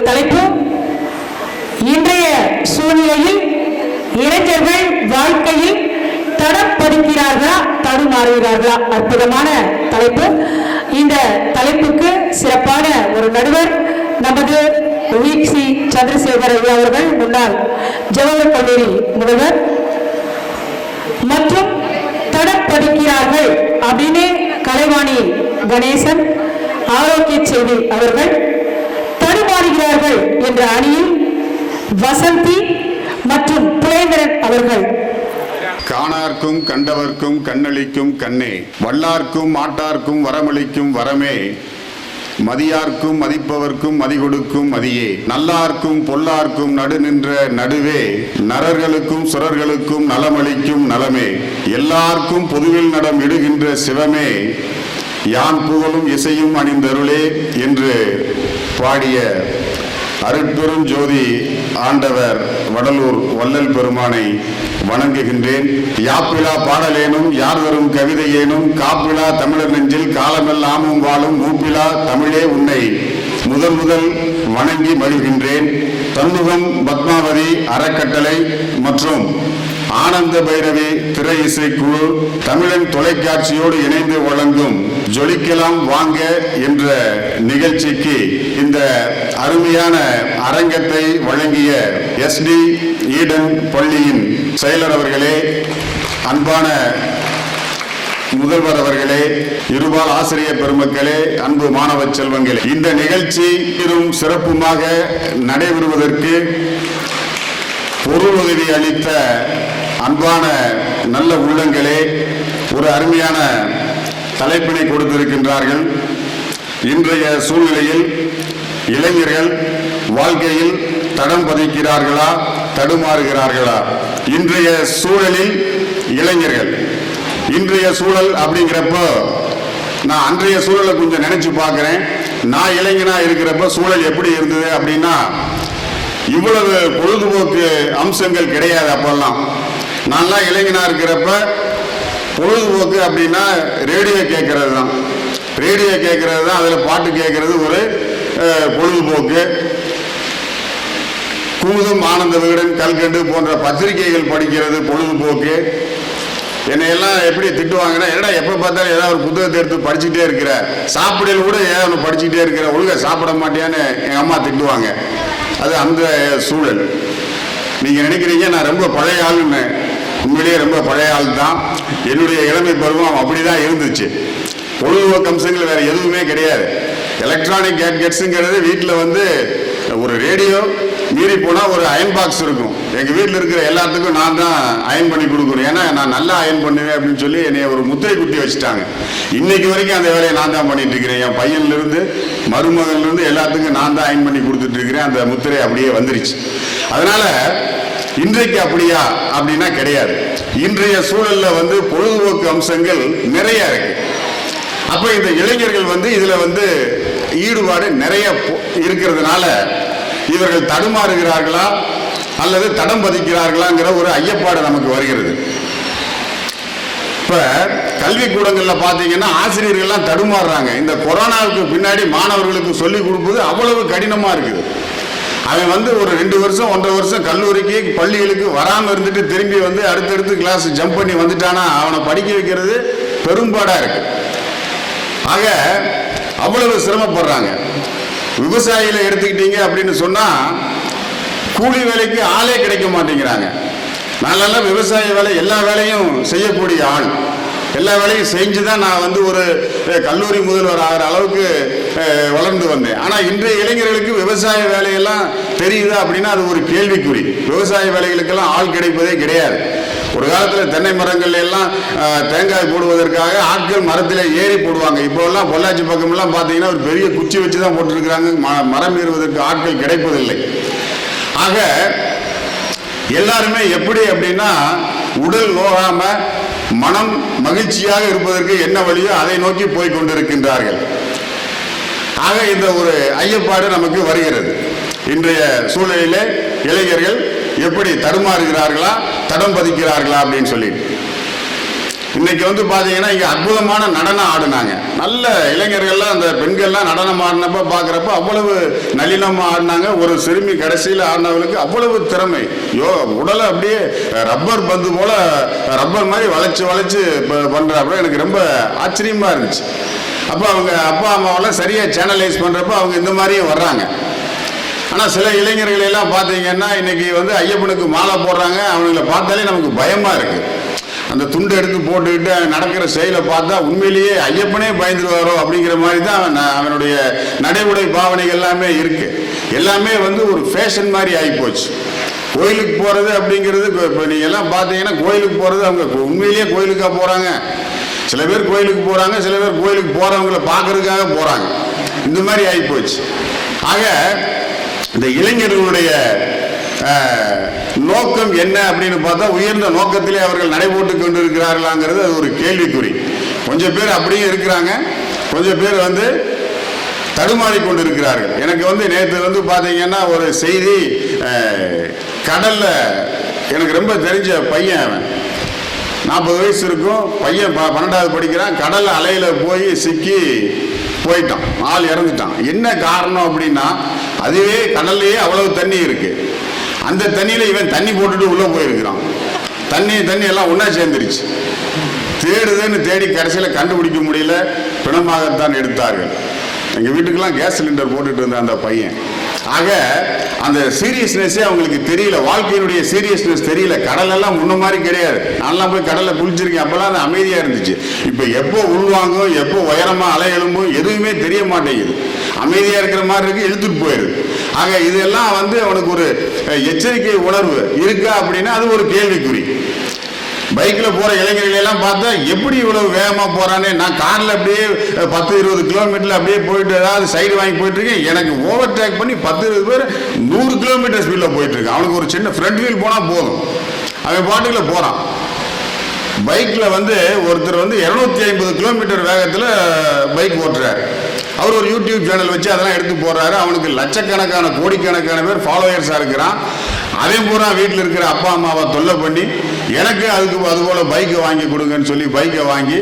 தலைப்பு இன்றைய சூழ்நிலையில் இளைஞர்கள் வாழ்க்கையில் தடம் பதிக்கிறார்களா தடுமாறுகிறார்களா? அற்புதமான தலைப்பு. இந்த தலைப்புக்கு சிறப்பான ஒரு நடுவர் நமது வி.சி. சந்திரசேகர் ஐயா அவர்கள், முன்னாள் ஜவஹர் கல்லூரி முதல்வர், மற்றும் தடம் பதிக்கிறார்கள் அப்படின்னு கலைவாணி கணேசன், ஆரோக்கிய செய்தி அவர்கள், தடுமாறுகிறார்கள் என்ற அணியில் வசந்தி மற்றும் புலேந்திரன் அவர்கள். காணார்க்கும் கண்டவர்க்கும் கண்ணளிக்கும் கண்ணே, வல்லார்க்கும் மாட்டார்க்கும் வரமளிக்கும் வரமே, மதியார்க்கும் மதிப்பவர்க்கும் மதி கொடுக்கும் மதியே, நல்லார்க்கும் பொல்லார்க்கும் நடு நின்ற நடுவே, நரர்களுக்கும் சுரர்களுக்கும் நலமளிக்கும் நலமே, எல்லார்க்கும் பொதுவில் நடம் இடுகின்ற சிவமே, யான் புகழும் இசையும் அணிந்தருளே என்று பாடிய அருட்பெரும் ஜோதி ஆண்டவர் வடலூர் வள்ளல் பெருமானை வணங்குகின்றேன். யாப்பிலா பாடலேனும் யார் தரும் கவிதையேனும் காப்பிலா தமிழர் நெஞ்சில் காலமெல்லாமும் வாழும் மூப்பிலா தமிழே உன்னை முதல் வணங்கி மகிழ்கின்றேன். தன்முகம் பத்மாவதி அறக்கட்டளை மற்றும் ஆனந்த பைரவி திரை இசைக்குழு தமிழன் தொலைக்காட்சியோடு இணைந்து வழங்கும் ஜொலிக்கலாம் வாங்க என்ற நிகழ்ச்சிக்கு இந்த அருமையான அரங்கத்தை வழங்கிய SD ஈடன் பள்ளியின் செயலர் அவர்களே, அன்பான முதல்வர் அவர்களே, இருபால் ஆசிரியர் பெருமக்களே, அன்பு மாணவ செல்வங்களே, இந்த நிகழ்ச்சி பெரும் சிறப்புமாக நடைபெறுவதற்கு பொருள் உதவி அளித்த அன்பான நல்ல உள்ளங்களே, ஒரு அருமையான தலைப்பினை கொடுத்திருக்கின்றார்கள். இன்றைய சூழ்நிலையில் இளைஞர்கள் வாழ்க்கையில் தடம் பதிக்கிறார்களா தடுமாறுகிறார்களா? இன்றைய சூழலில் இளைஞர்கள், இன்றைய சூழல் அப்படிங்கிறப்போ நான் அன்றைய சூழலை கொஞ்சம் நினைச்சு பார்க்கிறேன். நான் இளைஞனா இருக்கிறப்ப சூழல் எப்படி இருந்தது அப்படின்னா, இவ்வளவு பொழுதுபோக்கு அம்சங்கள் கிடையாது. அப்பெல்லாம் நான்லாம் இளைஞனா இருக்கிறப்ப பொழுதுபோக்கு அப்படின்னா ரேடியோ கேட்கறது தான். ரேடியோ கேட்கறது தான், அதில் பாட்டு கேட்கறது ஒரு பொழுதுபோக்கு. குமுதம், ஆனந்த விகடன், கல்கண்டு போன்ற பத்திரிகைகள் படிக்கிறது பொழுதுபோக்கு. என்னையெல்லாம் எப்படி திட்டுவாங்கன்னா, என்னடா எப்போ பார்த்தாலும் ஏதாவது ஒரு புத்தகத்தை எடுத்து படிச்சுட்டே இருக்கிற, சாப்பிடையில் கூட ஏதாவது ஒன்று படிச்சுட்டே இருக்கிற, ஒழுங்கா சாப்பிட மாட்டியான்னு எங்கள் அம்மா திட்டுவாங்க. அது அந்த சூழல். நீங்கள் நினைக்கிறீங்க நான் ரொம்ப பழைய ஆளுன்னு, உண்மையிலேயே ரொம்ப பழைய ஆள் தான். என்னுடைய இளமை பருவம் அப்படி தான் இருந்துச்சு. பொழுதுபோக்கு அம்சங்கள் வேறு எதுவுமே கிடையாது. எலக்ட்ரானிக் கேட்கெட்ஸுங்கிறது வீட்டில் வந்து ஒரு ரேடியோ, மீறி போனால் ஒரு அயன் பாக்ஸ் இருக்கும். எங்கள் வீட்டில் இருக்கிற எல்லாத்துக்கும் நான் தான் அயன் பண்ணி கொடுக்கணும். ஏன்னா நான் நல்லா அயன் பண்ணுவேன் அப்படின்னு சொல்லி என்னை ஒரு முத்திரை குட்டி வச்சுட்டாங்க. இன்னைக்கு வரைக்கும் அந்த வேலையை நான் தான் பண்ணிட்டு இருக்கிறேன். என் பையன்லேருந்து மருமகன்லேருந்து எல்லாத்துக்கும் நான் தான் அயன் பண்ணி கொடுத்துட்டு இருக்கிறேன். அந்த முத்திரை அப்படியே வந்துருச்சு. அதனால இன்றைக்கு அப்படியா அப்படின்னா கிடையாது. இன்றைய சூழல்ல வந்து பொழுதுபோக்கு அம்சங்கள் நிறைய இருக்கு. அப்ப இந்த இளைஞர்கள் வந்து இதுல வந்து ஈடுபாடு நிறைய இருக்கிறதுனால இவர்கள் தடுமாறுகிறார்களா அல்லது தடம் பதிக்கிறார்களாங்கிற ஒரு ஐயப்பாடு நமக்கு வருகிறது. இப்ப கல்வி கூடங்கள்ல பாத்தீங்கன்னா ஆசிரியர்கள்லாம் தடுமாறுறாங்க. இந்த கொரோனாவுக்கு பின்னாடி மாணவர்களுக்கு சொல்லிக் கொடுப்பது அவ்வளவு கடினமா இருக்குது. அவன் வந்து ஒரு 2 வருஷம் 1.5 வருஷம் கல்லூரிக்கு பள்ளிகளுக்கு வராமல் இருந்துட்டு திரும்பி வந்து அடுத்தடுத்து கிளாஸ் ஜம்ப் பண்ணி வந்துட்டானா அவனை படிக்க வைக்கிறது பெரும்பாடா இருக்கு. ஆக அவ்வளவு சிரமப்படுறாங்க. விவசாயிகளை எடுத்துக்கிட்டீங்க அப்படின்னு சொன்னா கூலி வேலைக்கு ஆளே கிடைக்க மாட்டேங்கிறாங்க. நல்ல விவசாய வேலை எல்லா வேலையும் செய்யக்கூடிய ஆள், எல்லா வேலையும் செஞ்சுதான் நான் வந்து ஒரு கல்லூரி முதல்வர் ஆகிற அளவுக்கு வளர்ந்து வந்தேன். ஆனா இன்றைய இளைஞர்களுக்கு விவசாய வேலையெல்லாம் தெரியுதா அப்படின்னா அது ஒரு கேள்விக்குறி. விவசாய வேலைகளுக்கெல்லாம் ஆள் கிடைப்பதே கிடையாது. ஒரு காலத்தில் தென்னை மரங்கள்ல எல்லாம் தேங்காய் போடுவதற்காக ஆட்கள் மரத்தில் ஏறி போடுவாங்க. இப்போ எல்லாம் பொள்ளாச்சி பக்கம் எல்லாம் பார்த்தீங்கன்னா ஒரு பெரிய குச்சி வச்சு தான் போட்டுருக்கிறாங்க. மரம் ஏறுவதற்கு ஆட்கள் கிடைப்பதில்லை. ஆக எல்லாருமே எப்படி அப்படின்னா உடல் நோகாம மனம் மகிழ்ச்சியாக இருப்பதற்கு என்ன வழியோ அதை நோக்கி போய் கொண்டிருக்கின்றார்கள். ஆக இந்த ஒரு ஐயப்பாடு நமக்கு வருகிறது. இன்றைய சூழலிலே இளைஞர்கள் எப்படி தடுமாறுகிறார்களா தடம் பதிக்கிறார்களா அப்படின்னு சொல்லி இன்னைக்கு வந்து பாத்தீங்கன்னா இங்க அற்புதமான நடனம் ஆடுனாங்க. நல்ல இளைஞர்கள்லாம் அந்த பெண்கள்லாம் நடனம் ஆடினப்ப பாக்குறப்ப அவ்வளவு நளினமா ஆடினாங்க. ஒரு சிறுமி கடைசியில் ஆடினவளுக்கு அவ்வளவு திறமை, உடலை அப்படியே ரப்பர் பந்து போல ரப்பர் மாதிரி வளைச்சு வளைச்சு பண்றப்ப எனக்கு ரொம்ப ஆச்சரியமா இருந்துச்சு. அப்ப அவங்க அப்பா அம்மாவெல்லாம் சரியா சேனலைஸ் பண்றப்ப அவங்க இந்த மாதிரியும் வர்றாங்க. ஆனால் சில இளைஞர்கள் எல்லாம் பார்த்தீங்கன்னா இன்னைக்கு வந்து ஐயப்பனுக்கு மாலை போடுறாங்க. அவங்களை பார்த்தாலே நமக்கு பயமா இருக்கு. அந்த துண்டு எடுத்து போட்டுக்கிட்டு நடக்கிற செயலை பார்த்தா உண்மையிலேயே ஐயப்பனே பயந்துருவாரோ அப்படிங்கிற மாதிரி தான் அவனுடைய நடைமுறை பாவனைகள் எல்லாமே இருக்கு. எல்லாமே வந்து ஒரு ஃபேஷன் மாதிரி ஆகிப்போச்சு. கோயிலுக்கு போறது அப்படிங்கிறது இப்போ நீங்க எல்லாம் பார்த்தீங்கன்னா கோயிலுக்கு போறது அவங்க உண்மையிலேயே கோயிலுக்கா போறாங்க. சில பேர் கோயிலுக்கு போறாங்க, சில பேர் கோயிலுக்கு போறவங்களை பார்க்கறதுக்காக போறாங்க. இந்த மாதிரி ஆகிப்போச்சு. ஆக இந்த இளைஞர்களுடைய நோக்கம் என்ன அப்படின்னு பார்த்தா உயர்ந்த நோக்கத்திலே அவர்கள் நடைபோட்டு கொண்டு இருக்கிறார்களாங்கிறது அது ஒரு கேள்விக்குறி. கொஞ்சம் பேர் அப்படியே இருக்கிறாங்க, கொஞ்சம் பேர் வந்து தடுமாறி கொண்டு இருக்கிறார்கள். எனக்கு வந்து நேற்று வந்து பார்த்தீங்கன்னா ஒரு செய்தி, கடல்ல எனக்கு ரொம்ப தெரிஞ்ச பையன், அவன் 40 வயசு இருக்கும் பையன், 12வது படிக்கிறான். கடல் அலையில போய் சிக்கி போயிட்டான், ஆள் இறந்துட்டான். என்ன காரணம் அப்படின்னா அதுவே கடல்லையே அவ்வளவு தண்ணி இருக்கு. அந்த தண்ணியில இவன் தண்ணி போட்டுட்டு உள்ள போயிருக்கிறான். தண்ணி எல்லாம் ஒன்னா சேர்ந்துருச்சு. தேடுதுன்னு தேடி கடைசியில் கண்டுபிடிக்க முடியல, பிணமாகத்தான் எடுத்தார்கள். எங்க வீட்டுக்கெல்லாம் கேஸ் சிலிண்டர் போட்டுட்டு இருந்த அந்த பையன். ஆக அந்த சீரியஸ்னஸே அவங்களுக்கு தெரியல, வாழ்க்கையினுடைய சீரியஸ்னஸ் தெரியல. கடல் எல்லாம் முன்ன மாதிரி கிடையாது. நான்லாம் போய் கடல்ல குளிச்சிருக்கேன், அப்பெல்லாம் அது அமைதியா இருந்துச்சு. இப்ப எப்போ உள்வாங்கும், எப்போ உயரமா அலை எழும்பும் எதுவுமே தெரிய மாட்டேங்குது. அமைதியா இருக்கிற மாதிரி இருக்கு, இழுத்துட்டு போயிருது. ஆக இதெல்லாம் வந்து அவனுக்கு ஒரு எச்சரிக்கை உணர்வு இருக்கா அப்படின்னா அது ஒரு கேள்விக்குறி. பைக்ல போற இளைஞர்கள் எல்லாம் பார்த்தா எப்படி இவ்வளவு வேகமா போறானே. நான் கார்ல அப்படியே 10-20 கிலோமீட்டர்ல அப்படியே போயிட்டு ஏதாவது சைடு வாங்கி போயிட்டு இருக்கேன். எனக்கு ஓவர் டேக் பண்ணி 10-20 பேர் 100 கிலோமீட்டர் ஸ்பீட்ல போயிட்டு இருக்கேன். அவனுக்கு ஒரு சின்ன ஃப்ரண்ட் வீல் போனா போதும், அவன் பாட்டுக்குள்ள போறான். பைக்ல வந்து ஒருத்தர் வந்து 250 கிலோமீட்டர் வேகத்துல பைக் ஓட்டுறாரு. அவர் ஒரு யூடியூப் சேனல் வச்சு அதெல்லாம் எடுத்து போடுறாரு. அவனுக்கு லட்சக்கணக்கான கோடிக்கணக்கான பேர் ஃபாலோவர்ஸா இருக்கிறான். அதே பூரா வீட்டில் இருக்கிற அப்பா அம்மாவை தொல்லை பண்ணி எனக்கு அதுக்கு அதுபோல பைக்கை வாங்கி கொடுங்கன்னு சொல்லி பைக்கை வாங்கி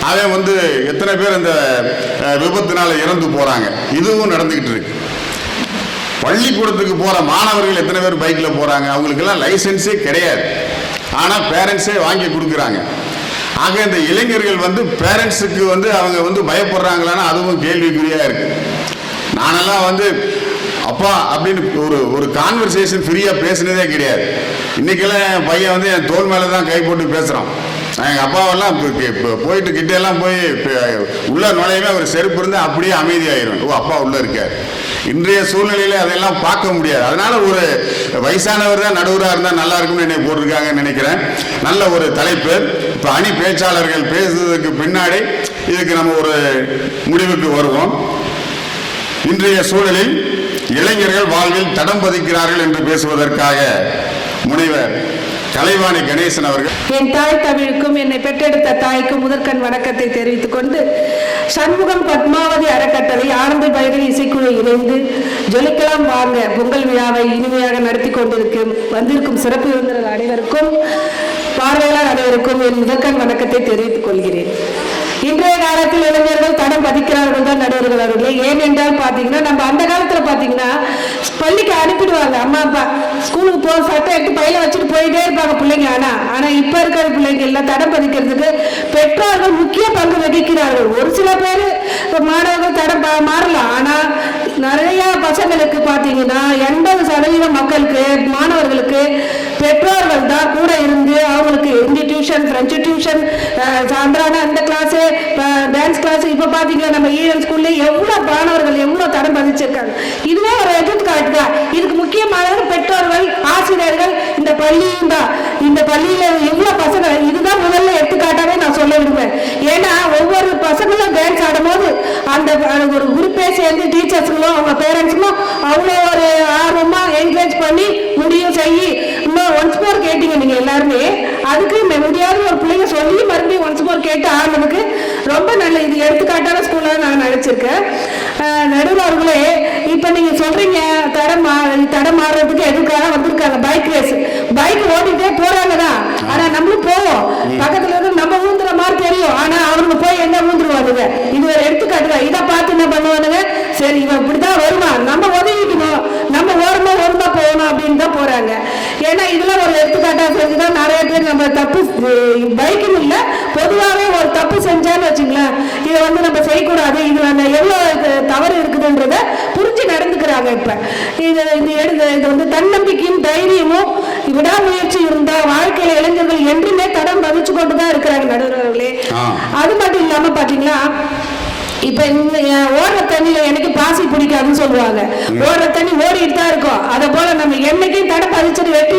அவன் வந்து எத்தனை பேர் அந்த விபத்தினால இறந்து போறாங்க. இதுவும் நடந்துகிட்டு இருக்கு. பள்ளிக்கூடத்துக்கு போற மாணவர்கள் எத்தனை பேர் பைக்ல போறாங்க. அவங்களுக்கெல்லாம் லைசன்ஸே கிடையாது, ஆனா பேரண்ட்ஸே வாங்கி கொடுக்குறாங்க. ஆக இந்த இளைஞர்கள் வந்து பேரண்ட்ஸுக்கு வந்து அவங்க வந்து பயப்படுறாங்களான்னா அதுவும் கேள்விக்குறியா இருக்கு. நானெல்லாம் வந்து அப்பா அப்படின்னு ஒரு கான்வர்சேஷன் ஃப்ரீயா பேசினதே கிடையாது. இன்னைக்கெல்லாம் என் பையன் வந்து என் தோல் மேல தான் கை போட்டு பேசுறான். எங்க அப்பாவெல்லாம் போயிட்டு கிட்ட எல்லாம் போய் உள்ள நுழையவே ஒரு செருப்பு இருந்தா அப்படியே அமைதியாயிரும். ஓ, அப்பா உள்ள இருக்காரு. இன்றைய சூழ்நிலையில அதெல்லாம் பார்க்க முடியாது. அதனால ஒரு வயசானவர் தான் நடுவராக இருந்தா நல்லா இருக்கும்னு என்னை போட்டிருக்காங்கன்னு நினைக்கிறேன். நல்ல ஒரு தலைப்பு. இப்ப அணி பேச்சாளர்கள் பேசுறதுக்கு பின்னாடி இதுக்கு நம்ம ஒரு முடிவுக்கு வருவோம். இன்றைய சூழலில் இளைஞர்கள் வாழ்வில் தடம் பதிக்கிறார்கள் என்று பேசுவதற்காக முனைவர் கலைவாணி கணேசன் அவர்கள். என் தாய் தமிழுக்கும் என்னை பெற்றெடுத்த தாய்க்கும் முதற்கண் வணக்கத்தை தெரிவித்துக் கொண்டு, சண்முகம் பத்மாவதி அறக்கட்டளை ஆனந்த பைரவி இசைக்குழு இணைந்து ஜொலிக்கலாம் வாங்க பொங்கல் விழாவை இனிமையாக நடத்தி வந்திருக்கும் சிறப்பு விருந்தினர் அனைவருக்கும், பார்வையாளர் அனைவருக்கும் என் முதற்கண் வணக்கத்தை தெரிவித்துக் கொள்கிறேன். இன்றைய காலத்தில் இளைஞர்கள் தடம் பதிக்கிறார்கள் தான் நடுவர்கள் அவர்களே. ஏனென்றால் பார்த்தீங்கன்னா நம்ம அந்த காலத்தில் பார்த்தீங்கன்னா பள்ளிக்கு அனுப்பிடுவாங்க அம்மா அப்பா, ஸ்கூலுக்கு போக சட்டை எடுத்து பையில வச்சுட்டு போயிட்டே இருப்பாங்க பிள்ளைங்க. ஆனா இப்ப இருக்கிற பிள்ளைங்க எல்லாம் தடம் பதிக்கிறதுக்கு பெற்றோர்கள் முக்கிய பங்கு வகிக்கிறார்கள். ஒரு சில பேர் மாணவர்கள் தடம் மாறலாம், ஆனா நிறைய பசங்களுக்கு பார்த்தீங்கன்னா 80% மக்களுக்கு மாணவர்களுக்கு பெற்றோர்கள் தான் கூட இருந்து அவங்களுக்கு ஹிந்தி டியூஷன், பிரெஞ்சு டியூஷன், சாயந்தரம் அந்த கிளாஸ், டான்ஸ் கிளாஸ். இப்ப பாத்தீங்கன்னா நம்ம ஈழம் ஸ்கூல்ல எவ்வளவு மாணவர்கள் எவ்வளவு தடம் பதிச்சிருக்காங்க. இதுவே ஒரு எடுத்துக்காட்டு தான். இதுக்கு முக்கியமானவர் பெற்றோர்கள், ஆசிரியர்கள், இந்த பள்ளியும் தான். இந்த பள்ளியில எவ்வளவு பசங்க, இதுதான் முதல்ல எடுத்துக்காட்டாவே நான் சொல்ல விரும்புவேன். ஏன்னா ஒவ்வொரு பசங்களும் டான்ஸ் ஆடும் போது அந்த ஒரு குரூப்பே சேர்ந்து டீச்சர்ஸுங்களும் அவங்க பேரண்ட்ஸுங்களும் அவ்வளோ ஒரு ஆர்வமா என்கரேஜ் பண்ணி முடியும் செய்யி. இன்னும் ஒன்ஸ் மோர் கேட்டீங்க நீங்க எல்லாருமே, அதுக்கு முடியாத ஒரு பிள்ளைங்க சொல்லி மறுபடியும் ஒன்ஸ் மோர் கேட்டு ஆனதுக்கு ரொம்ப நல்ல இது எடுத்துக்காட்டான ஸ்கூல்ல நான் நினைச்சிருக்கேன். நடுவர்களே, இப்ப நீங்க சொல்றீங்க தடம் மாறுறதுக்கு எதுக்காக வந்திருக்காங்க பைக் ரேஸ். பைக் ஓடிட்டே போறாங்கதான், ஆனா நம்மளும் போவோம். பக்கத்துல இருந்து நம்ம ஊந்துற மாதிரி பண்ணுவானுங்க. இது ஒரு எடுத்துக்காட்டு தான். இதை பார்த்து என்ன பண்ணுவானுங்க, சரி இவன் இப்படிதான் வருவான், நம்ம உதவிக்கணும், நம்ம ஓரமா போகணும் அப்படின்னு தான் போறாங்க. ஏன்னா இதெல்லாம் ஒரு எடுத்துக்காட்டா செஞ்சுதான் நிறைய பேர் நம்ம தப்பு பைக்குன்னு இல்லை, பொதுவாகவே ஒரு தப்பு செஞ்சான்னு வச்சுங்களேன், இதை வந்து நம்ம செய்யக்கூடாது, இது எவ்வளோ தவறு இருக்குதுன்றத புரிஞ்சு நடந்துக்கிறாங்க. இப்ப இது வந்து தன்னம்பிக்கையும் தைரியமும் விடாமுயற்சி இருந்தா வாழ்க்கையில இளைஞர்கள் என்றுமே தடம் பதிச்சு கொண்டுதான் இருக்கிறாங்க நடுவர்களே. அது மட்டும் இல்லாம பாத்தீங்களா, இப்ப ஓடுற தண்ணியில எனக்கு பாசி பிடிக்காதுன்னு சொல்லுவாங்க. ஓடுற தண்ணி ஓடிட்டு தான் இருக்கும். அதை போல நம்ம என்னைக்கும் தடை பதிச்சுட்டு வெற்றி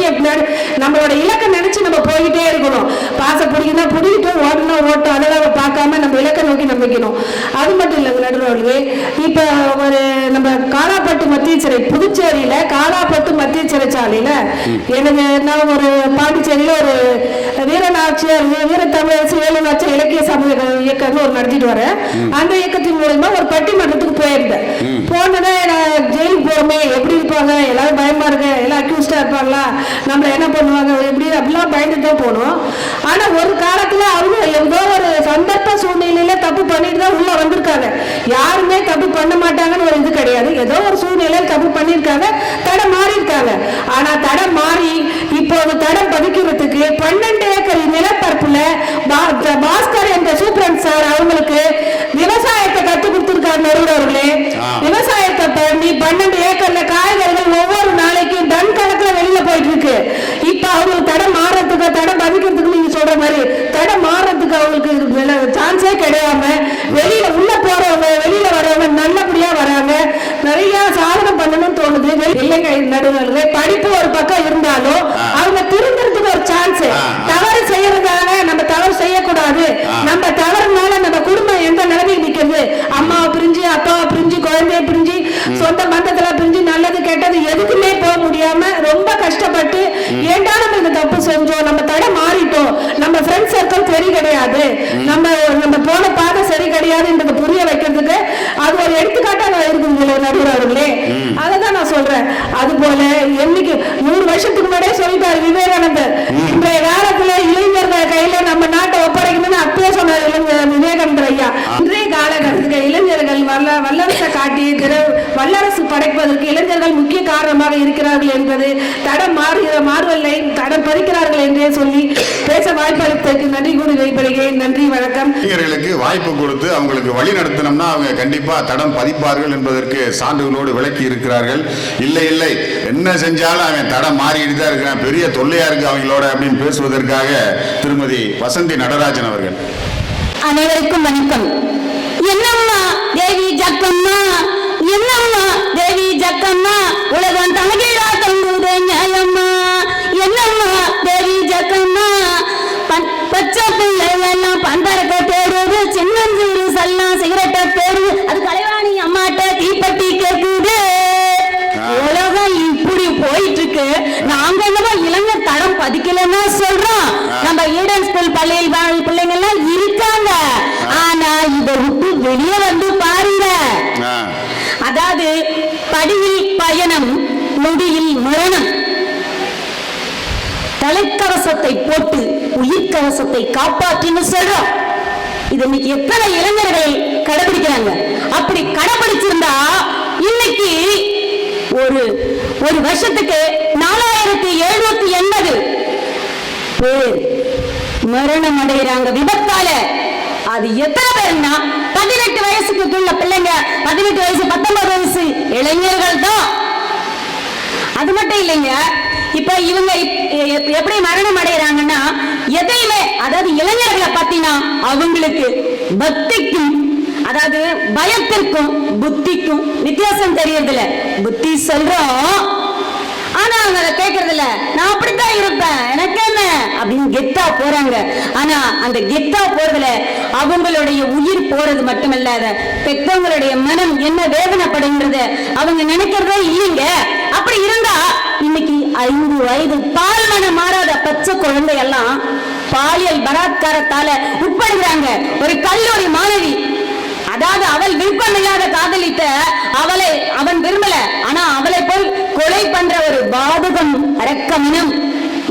நம்மளோட இலக்கை நினைச்சு நம்ம போயிட்டே இருக்கணும். பாசை பிடிக்குன்னா பிடிக்கிட்டோம், ஓடணும் ஓட்டும், அதெல்லாம் பார்க்காம நம்ம இலக்கை நோக்கி நம்பிக்கணும். அது மட்டும் இல்லைங்க நடுவர்களே, இப்ப ஒரு நம்ம காலாப்பட்டு மத்திய சிறை, புதுச்சேரியில காலாப்பட்டு மத்திய சிறைச்சாலையில எனக்கு நான் ஒரு பாண்டிச்சேரியில ஒரு வீரநாச்சியார் வீரத்தமிழரசு வேலுநாச்சியார் இலக்கிய சமூக இயக்கம்னு ஒரு நடத்திட்டு வரேன். அந்த இயக்கத்தின் மூலமா ஒரு பட்டிமன்றத்துக்கு போயிருந்தேன். போனதே ஜெயிலுக்கு போறோமே, எப்படி இருப்பாங்க, எல்லாரும் பயமா இருக்கு, எல்லாம் அக்யூஸ்டா இருப்பாங்களா, நம்மள என்ன பண்ணுவாங்க, எப்படி அப்படிலாம் பயந்துட்டு தான் போனோம். ஆனா ஒரு காலத்துல அவங்க ஏதோ ஒரு சந்தர்ப்ப சூழ்நிலையில தப்பு பண்ணிட்டு தான் உள்ள வந்திருக்காங்க. யாருமே தப்பு பண்ண மாட்டாங்கன்னு ஒரு இது கிடையாது. ஏதோ ஒரு சூழ்நிலையில தப்பு பண்ணிருக்காங்க, தடம் மாறி இருக்காங்க. ஆனா தடம் மாறி இப்போ தடம் பதிக்கிறதுக்கு 12 ஏக்கர் நிலப்பரப்புல பாஸ்கர் என்ற சூப்பரண்ட் சார் அவங்களுக்கு விவசாயத்தை கத்து கொடுத்திருக்காரு நடுவர்களே. விவசாயத்தை பண்ணி 12 ஏக்கர்ல காய்கறிகள் ஒவ்வொரு நாளைக்கும் டன் கணக்குல வெளியில போயிட்டு இருக்கு. இப்ப அவங்களுக்கு தடம் மாறதுக்கு, தடம் பதிக்கிறதுக்கு நீங்க சொல்ற மாதிரி தடம் மாறதுக்கு அவங்களுக்கு சான்ஸே கிடையாம வெளியில உள்ள போறவங்க வெளியில வரவங்க நல்லபடியா வராங்க. நிறைய சாதனை பண்ணணும்னு தோணுது. இல்லைங்க நடுவர்களே, படிப்பு ஒரு பக்கம் இருந்தாலும் அவங்க திருந்துறதுக்கு ஒரு சான்ஸ். தவறு செய்யறதால நம்ம தவறு செய்யக்கூடாது. நம்ம தவறுனால நம்ம குடும்பம் எந்த நிலைமைக்கு நிக்கிறது, அம்மாவை பிரிஞ்சு அப்பாவை பிரிஞ்சு குழந்தைய பிரிஞ்சு சொந்த பந்தத்துல பிரிஞ்சு நல்லது கெட்டது எதுக்குமே போக முடியாம ரொம்ப கஷ்டப்பட்டு ஏண்டா நம்ம இந்த தப்பு செஞ்சோம், நம்ம தடை மாறிட்டோம், நம்ம ஃப்ரெண்ட் சர்க்கிள் சரி கிடையாது, நம்ம போன பாதை சரி கிடையாதுன்றது புரிய வைக்கிறதுக்கு அது ஒரு எடுத்துக்காட்டா இருக்குங்களே நடுவர்களே. அதான் நான் சொல்றேன். அது போல என்னைக்கு 100 வருஷத்துக்கு முன்னாடியே சொல்லிட்டாரு விவேகானந்தர், இன்றைய காலத்துல இளைஞர்கள் கையில நம்ம நாட்டை ஒப்படைக்கணும்னு அப்பயே சொன்னார் விவேகானந்தர் ஐயா. இன்றைய காலகட்டத்துக்கு இளைஞர்கள் வல்லரசை காட்டி வல்லரசு படைப்பதற்கு இளைஞர்கள் முக்கிய காரணமாக இருக்கிறார்கள் என்பது தடம் மாறுவல்லை, தடம் பதிக்கிறார்கள் என்றே சொல்லி பேச வாய்ப்பளித்ததற்கு நன்றி கூறி வைப்படுகிறேன். நன்றி, வணக்கம். இளைஞர்களுக்கு வாய்ப்பு கொடுத்து அவங்களுக்கு வழி நடத்தினோம்னா அவங்க கண்டிப்பா தடம் பதிப்பார்கள் என்பதற்கு சான்றுகளோடு விளக்கி இருக்கிறார்கள். இல்லை என்ன செஞ்சாலும் அவன் தடம் மாறிட்டு தான் இருக்கிறான், பெரிய தொல்லையா இருக்கு அவங்களோட அப்படின்னு பேசுவதற்காக திருமதி வசந்தி நடராஜன் அவர்கள். அனைவருக்கும் வணக்கம். என்னம்மா தேவி ஜக்கம்மா, என்னம்மா தேவி ஜக்கம்மா, உலகம் தலைகீழா தொங்குதே நியாயம்மா, என்னம்மா தேவி ஜக்கம்மா, பச்சை பிள்ளைலாம் பந்தரக்க தேடுது, சின்னஞ்சிறு சல்லாம் சிகரெட்டை தேடுது, அது கலைவாணி அம்மாட்ட தீப்பட்டி கேட்குது. உலகம் இப்படி போயிட்டு இருக்கு, நாங்க என்னவோ இளைஞர் தடம் பதிக்கலன்னு சொல்றோம். நம்ம ஈடன் ஸ்கூல் பள்ளியில் பிள்ளைங்க எல்லாம் இருக்காங்க. ஆனா இதை விட்டு வெளியே வந்து பாருங்க. அதாவது படியில் பயணம், முடியில் மரணம். தலைக்கவசத்தை போட்டு உயிர்கவசத்தை காப்பாற்றின்னு சொல்றோம். இது இன்னைக்கு எத்தனை இளைஞர்கள் கடைபிடிக்கிறாங்க. அப்படி கடைபிடிச்சிருந்தா இன்னைக்கு ஒரு வருஷத்துக்கு 4780 பேர் மரணம் அடைகிறாங்க விபத்தால. அது எத்தனை பேர்னா 18 வயசுக்கு உள்ள பிள்ளைங்க, 18 வயசு 19 வயசு இளைஞர்கள் தான். அது மட்டும் இல்லைங்க, இப்ப இவங்க எப்படி மரணம் அடைகிறாங்கன்னா எதையுமே, அதாவது இளைஞர்களை பத்தினா அவங்களுக்கு பக்திக்கும், அதாவது பயத்திற்கும் புத்திக்கும் வித்தியாசம் தெரியறதில்ல. புத்தி சொல்றோம், ஆனா அவங்க அதை கேட்கறது இல்ல. நான் அப்படித்தான் இருப்பேன், எனக்கு என்ன அப்படின்னு கெத்தா போறாங்க. ஆனா அந்த கெத்தா போறதுல அவங்களுடைய உயிர் போறது மட்டுமல்ல, பெற்றவங்களுடைய மனம் என்ன வேதனைப்படுங்கிறத அவங்க நினைக்கிறதே இல்லைங்க. அப்படி இருந்தா இன்னைக்கு 5 வயது பால் மனம் மாறாத பச்சை குழந்தை எல்லாம் பாலியல் பலாத்காரத்தால உட்படுகிறாங்க. ஒரு கல்லூரி மாணவி, அதாவது அவள் விருப்பமில்லாத காதலித்த அவளை அவன் விரும்பல, ஆனா அவளை போய் கொலை பண்ற ஒரு பாதகம் அரக்கமினம்.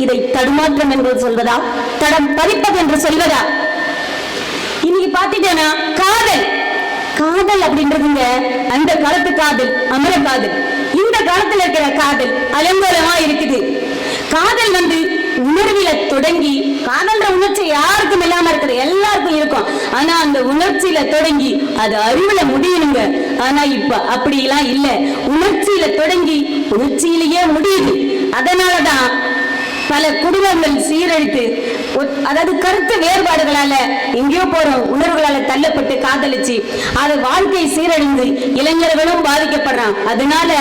இதை தடுமாற்றம் என்று சொல்வதா, தடம் பதிப்பது என்று சொல்வதா? இன்னைக்கு பாத்தீங்கன்னா காதல் காதல் அப்படின்றதுங்க அந்த காலத்து காதல் அமர காதல். இந்த காலத்துல இருக்கிற காதல் அலங்கோலமா இருக்குது. காதல் வந்து உணர்வில தொடங்கி, காதல்ன்ற உணர்ச்சி யாருக்கும் இல்லாம இருக்குது, எல்லாருக்கும் இருக்கும். ஆனா அந்த உணர்ச்சியில தொடங்கி அது அறிவுல முடியணுங்க. ஆனா இப்ப அப்படி எல்லாம் இல்ல, உணர்ச்சியில தொடங்கி உணர்ச்சியிலேயே முடியுது. அதனாலதான் பல குடும்பங்கள் சீரழித்து, அதாவது கருத்து வேறுபாடுகளால எங்கேயோ போறோம், உணர்வுகளால தள்ளப்பட்டு காதலிச்சு அது வாழ்க்கை சீரழிந்து இளைஞர்களும் பாதிக்கப்படுறான். அதனால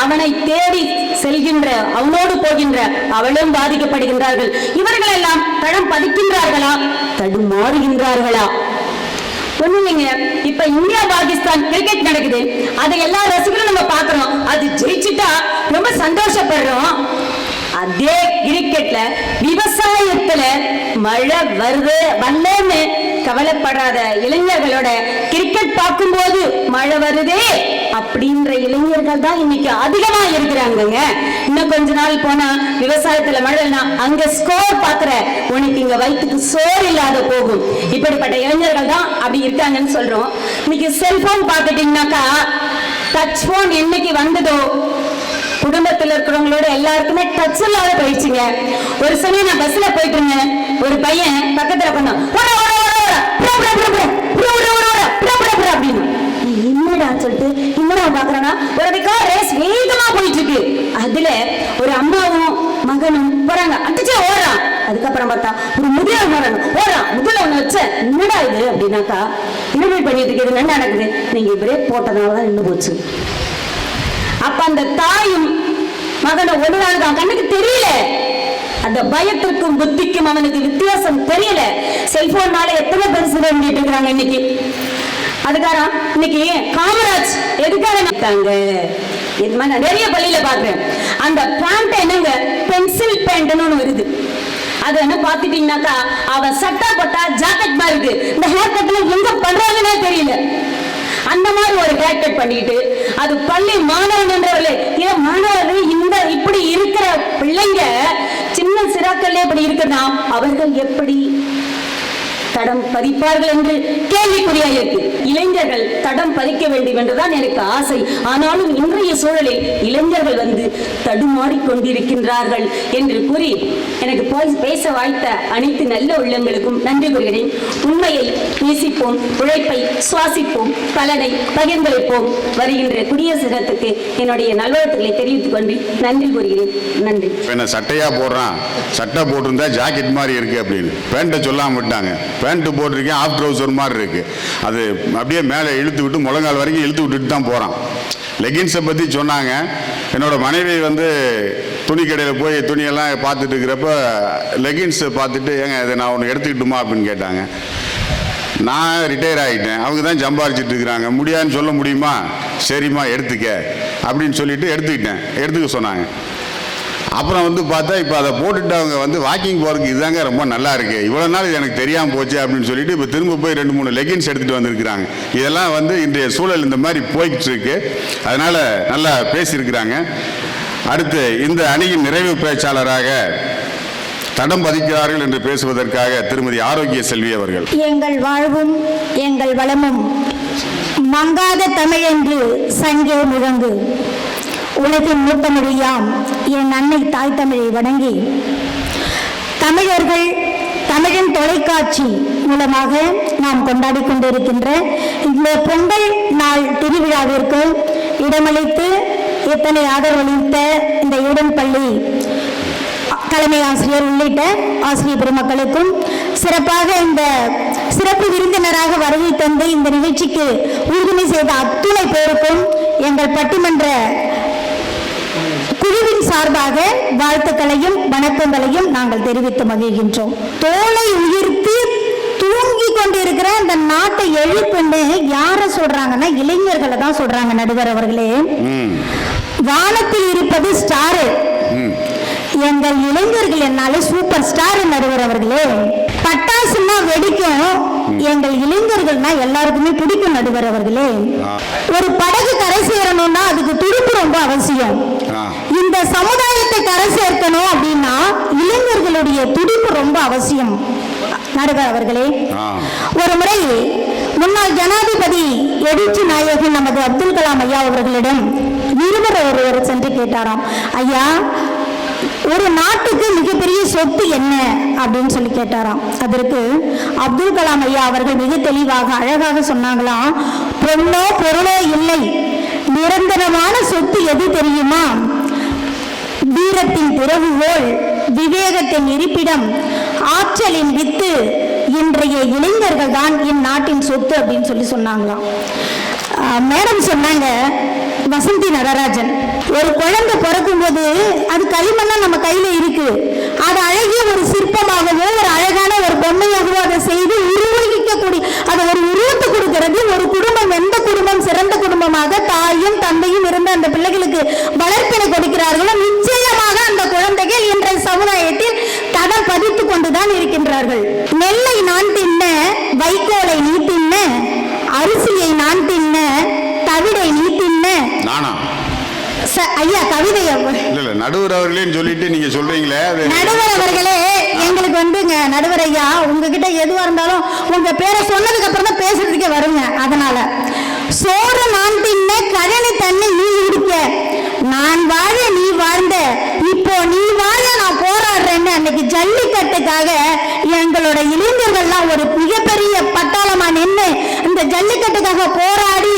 அவனை தேடி செல்கின்ற, அவனோடு போகின்ற அவளும் பாதிக்கப்படுகின்றார்கள். இவர்கள் எல்லாம் தடம் பதிக்கின்றார்களா, தடுமாறுகின்றார்களா? ஒண்ணுங்க, இப்ப இந்தியா பாகிஸ்தான் கிரிக்கெட் நடக்குது, அதை எல்லா ரசிகர்களும் நம்ம பாக்குறோம். அது ஜெயிச்சுட்டா ரொம்ப சந்தோஷப்படுறோம். அதே கிரிக்கெட்ல விவசாயத்துல மழை வருது வரலன்னு கவலைப்படாத இளைஞர்களோட கிரிக்கெட் பார்க்கும்போது மழை வருதே அப்படின்ற இளைஞர்கள் தான் இன்னைக்கு அதிகமா இருக்கிறாங்க. இன்னும் கொஞ்ச நாள் போனா விவசாயத்துல மழைனா அங்க ஸ்கோர் பாக்குற, உனக்கு இங்க வயிற்றுக்கு சோறு இல்லாத போகும். இப்படிப்பட்ட இளைஞர்கள் தான் அப்படி இருக்காங்கன்னு சொல்றோம். இன்னைக்கு செல்போன் பார்த்துட்டீங்கன்னாக்கா, டச் போன் என்னைக்கு வந்ததோ குடும்பத்தில் இருக்கிறவங்களோட எல்லாருக்குமே டச் இல்லாத போயிடுச்சுங்க. ஒரு சமயம் நான் பஸ்ல போயிட்டு இருந்தேன், ஒரு பையன் பக்கத்துல பண்ணான், அப்படின்னு என்னடா சொல்லிட்டு இன்னும் பாக்குறேன்னா ஒரு கார் ரேஸ் வேகமா போயிட்டு இருக்கு. அதுல ஒரு அம்மாவும் மகனும் போறாங்க, அடிச்சே ஓடுறான். அதுக்கப்புறம் பார்த்தா ஒரு முதியவர் மகன் ஓடுறான், முதல்ல ஒண்ணு வச்ச என்னடா இது அப்படின்னாக்கா, இனிமே பண்ணிட்டு இருக்கு, இது என்ன நடக்குது, நீங்க பிரேக் போட்டதுனாலதான் நின்று போச்சு. அப்ப அந்த தாயும் மகனை ஒடுறாங்க, கண்ணுக்கு தெரியல. அந்த பயத்திற்கும் புத்திக்கும் அவனுக்கு வித்தியாசம் தெரியல. செல்போன்னால எத்தனை பேர் சிறந்திட்டு இருக்கிறாங்க இன்னைக்கு. அதுக்காரன் இன்னைக்கு காமராஜ் எதுக்காக நிறைய பள்ளியில பாக்குறேன். அந்த பேண்ட் என்னங்க பென்சில் பேண்ட்னு ஒண்ணு வருது. அது என்ன பாத்துட்டீங்கன்னாக்கா, அவன் சட்டை போட்டா ஜாக்கெட் மாதிரி இருக்கு. இந்த ஹேர் கட்ல எங்க பண்றாங்கன்னே தெரியல. அந்த மாதிரி ஒரு ஹேர் கட் பண்ணிட்டு அது பள்ளி மாணவர்களே, ஏன் மாணவர்கள் இந்த இப்படி இருக்கிற பிள்ளைங்க சின்ன சிறாக்கள்ல இப்படி இருக்குன்னா அவர்கள் எப்படி தடம் பதிப்பார்கள் என்று கேள்விக்குறியா இருக்கு. இளைஞர்கள் தடம் பதிக்க வேண்டும் என்றுதான் எனக்கு ஆசை. ஆனாலும் இன்றைய சூழலில் இளைஞர்கள் வந்து தடுமாறிக்கொண்டிருக்கின்றார்கள் என்று கூறி எனக்கு பேச வாய்த்த அனைத்து நல்ல உள்ளங்களுக்கும் நன்றி கூறுகிறேன். உண்மையை நேசிப்போம், உழைப்பை சுவாசிப்போம், பலனை பகிர்ந்தளிப்போம். வருகின்ற குடியரசு தினத்துக்கு என்னுடைய நல்வாழ்த்துக்களை தெரிவித்துக் கொண்டு நன்றி கூறுகிறேன். நன்றி. சட்டையா போடுறான், சட்டை போட்டிருந்தா ஜாக்கெட் மாதிரி இருக்கு அப்படின்னு பேண்ட்டை சொல்லாம விட்டாங்க. பேண்ட் போட்டிருக்கேன், ஆஃப் ட்ரௌசர் மாதிரி இருக்கு. அது அப்படியே மேலே இழுத்து விட்டு முழங்கால் வரைக்கும் இழுத்து விட்டுட்டு தான் போகிறான். லெகின்ஸை பற்றி சொன்னாங்க. என்னோட மனைவி வந்து துணி கடையில் போய் துணியெல்லாம் பார்த்துட்டு இருக்கிறப்ப லெகின்ஸை பார்த்துட்டு, ஏங்க இதை நான் ஒன்று எடுத்துக்கிட்டுமா அப்படின்னு கேட்டாங்க. நான் ரிட்டையர் ஆகிட்டேன், அவங்க தான் சம்பாரிச்சிட்டு இருக்கிறாங்க, முடியாதுன்னு சொல்ல முடியுமா, சரிம்மா எடுத்துக்க அப்படின்னு சொல்லிட்டு எடுத்துக்க சொன்னாங்க. அப்புறம் வந்து பார்த்தா இப்போ அதை போட்டுட்டு அவங்க வந்து வாக்கிங் போகிறதுக்கு இதுதாங்க ரொம்ப நல்லா இருக்குது, இவ்வளோ நாள் இது எனக்கு தெரியாமல் போச்சு அப்படின்னு சொல்லிட்டு இப்போ திரும்ப போய் 2-3 லெகின்ஸ் எடுத்துகிட்டு வந்திருக்கிறாங்க. இதெல்லாம் வந்து இன்றைய சூழல் இந்த மாதிரி போய்கிட்டு இருக்கு. அதனால் நல்லா பேசியிருக்கிறாங்க. அடுத்து இந்த அணியின் நிறைவு பேச்சாளராக தடம் பதிக்கிறார்கள் என்று பேசுவதற்காக திருமதி ஆரோக்கிய செல்வி அவர்கள். எங்கள் வாழ்வும் எங்கள் வளமும் மங்காத தமிழ் என்று சங்கே முழங்கு, உலகின் மூத்தமொழியாம் என் அன்னை தாய் தமிழை வணங்கி, தமிழர்கள் தமிழின் தொலைக்காட்சி மூலமாக நாம் கொண்டாடி கொண்டிருக்கின்ற இந்த பொங்கல் நாள் திருவிழாவிற்கு இடமளித்து இத்தனை ஆதரவளித்த இந்த ஈடன்பள்ளி தலைமை ஆசிரியர் உள்ளிட்ட ஆசிரியர் பெருமக்களுக்கும், சிறப்பாக இந்த சிறப்பு விருந்தினராக வருகை தந்து இந்த நிகழ்ச்சிக்கு உறுதுணை செய்த அத்துணை பேருக்கும் எங்கள் பட்டிமன்ற குழுவின் சார்பாக வாழ்த்துக்களையும் வணக்கங்களையும் நாங்கள் தெரிவித்து மகிழ்கின்றோம். தோலை உயர்த்தி தூங்கி கொண்டிருக்கிற இந்த நாட்டை எழுப்புன்னு யார சொல்றாங்கன்னா இளைஞர்களை தான் சொல்றாங்க. நடுவர் அவர்களே, வானத்தில் இருப்பது ஸ்டார், எங்கள் இளைஞர்கள் என்னாலே சூப்பர் ஸ்டார். நடுவர் அவர்களே, பட்டாசுன்னா வெடிக்கும், எங்கள் இளைஞர்கள்னா எல்லாருக்குமே பிடிக்கும். நடுவர் அவர்களே, ஒரு படகு கரை சேரணும்னா அதுக்கு துடுப்பு ரொம்ப அவசியம். இந்த சமுதாயத்தை கரை சேர்க்கணும் அப்படின்னா இளைஞர்களுடைய துடிப்பு ரொம்ப அவசியம். நடுவர் அவர்களே, ஒரு முறை முன்னாள் ஜனாதிபதி எழுச்சி நாயகன் நமது அப்துல் கலாம் ஐயா அவர்களிடம் நிருபர் ஒருவர் சென்று கேட்டாராம், ஐயா ஒரு நாட்டுக்கு மிகப்பெரிய சொத்து என்ன அப்படின்னு சொல்லி கேட்டாராம். அதற்கு அப்துல் கலாம் ஐயா அவர்கள் மிக தெளிவாக அழகாக சொன்னாங்களாம், பொண்ணோ பொருளோ இல்லை, நிரந்தரமான சொத்து எது தெரியுமா? வீரத்தின் திறவுகோல், விவேகத்தின் இருப்பிடம், ஆற்றலின் வித்து, இன்றைய இளைஞர்கள் தான் இந்நாட்டின் சொத்து அப்படின்னு சொல்லி சொன்னாங்களாம். மேடம் சொன்னாங்க, வசந்தி நடராஜன், ஒரு குழந்தை பிறக்கும் போது அது களிமண்ணா நம்ம கையில இருக்கு, அது அழகிய ஒரு சிற்பமாகவோ ஒரு அழகான ஒரு பொம்மையாகவோ அதை செய்து உருவகிக்கக்கூடிய அதை ஒரு உருவத்தை கொடுக்கிறது ஒரு குடும்பம். எந்த குடும்பம் சிறந்த குடும்பமாக தாயும் தந்தையும் இருந்த அந்த பிள்ளைகளுக்கு வளர்ப்பினை கொடுக்கிறார்களோ நிச்சயமாக அந்த குழந்தைகள் இன்றைய சமுதாயத்தில் தடம் பதித்து கொண்டுதான் இருக்கின்றார்கள். நெல்லை நான் தின்ன, வைக்கோலை நீ தின்ன, அரிசியை நான் தின்ன, தவிடை நீ தின்ன. ஐயா கவிதை இல்ல நடுவர் அவர்களேன்னு சொல்லிட்டு நீங்க சொல்றீங்களே, நடுவர் அவர்களே எங்களுக்கு வந்துங்க, நடுவர் ஐயா உங்ககிட்ட எதுவா இருந்தாலும் உங்க பேரை சொன்னதுக்கு அப்புறம் தான் பேசுறதுக்கே வருங்க. அதனால சோறு நான் தின்ன, கழனி தண்ணி நீ குடிக்க, நான் வாழ நீ வாழ்ந்த, இப்போ நீ வாழ நான் போராடுறேன்னு அன்னைக்கு ஜல்லிக்கட்டுக்காக எங்களோட இளைஞர்கள்லாம் ஒரு மிகப்பெரிய பட்டாளமா நின்று இந்த ஜல்லிக்கட்டுக்காக போராடி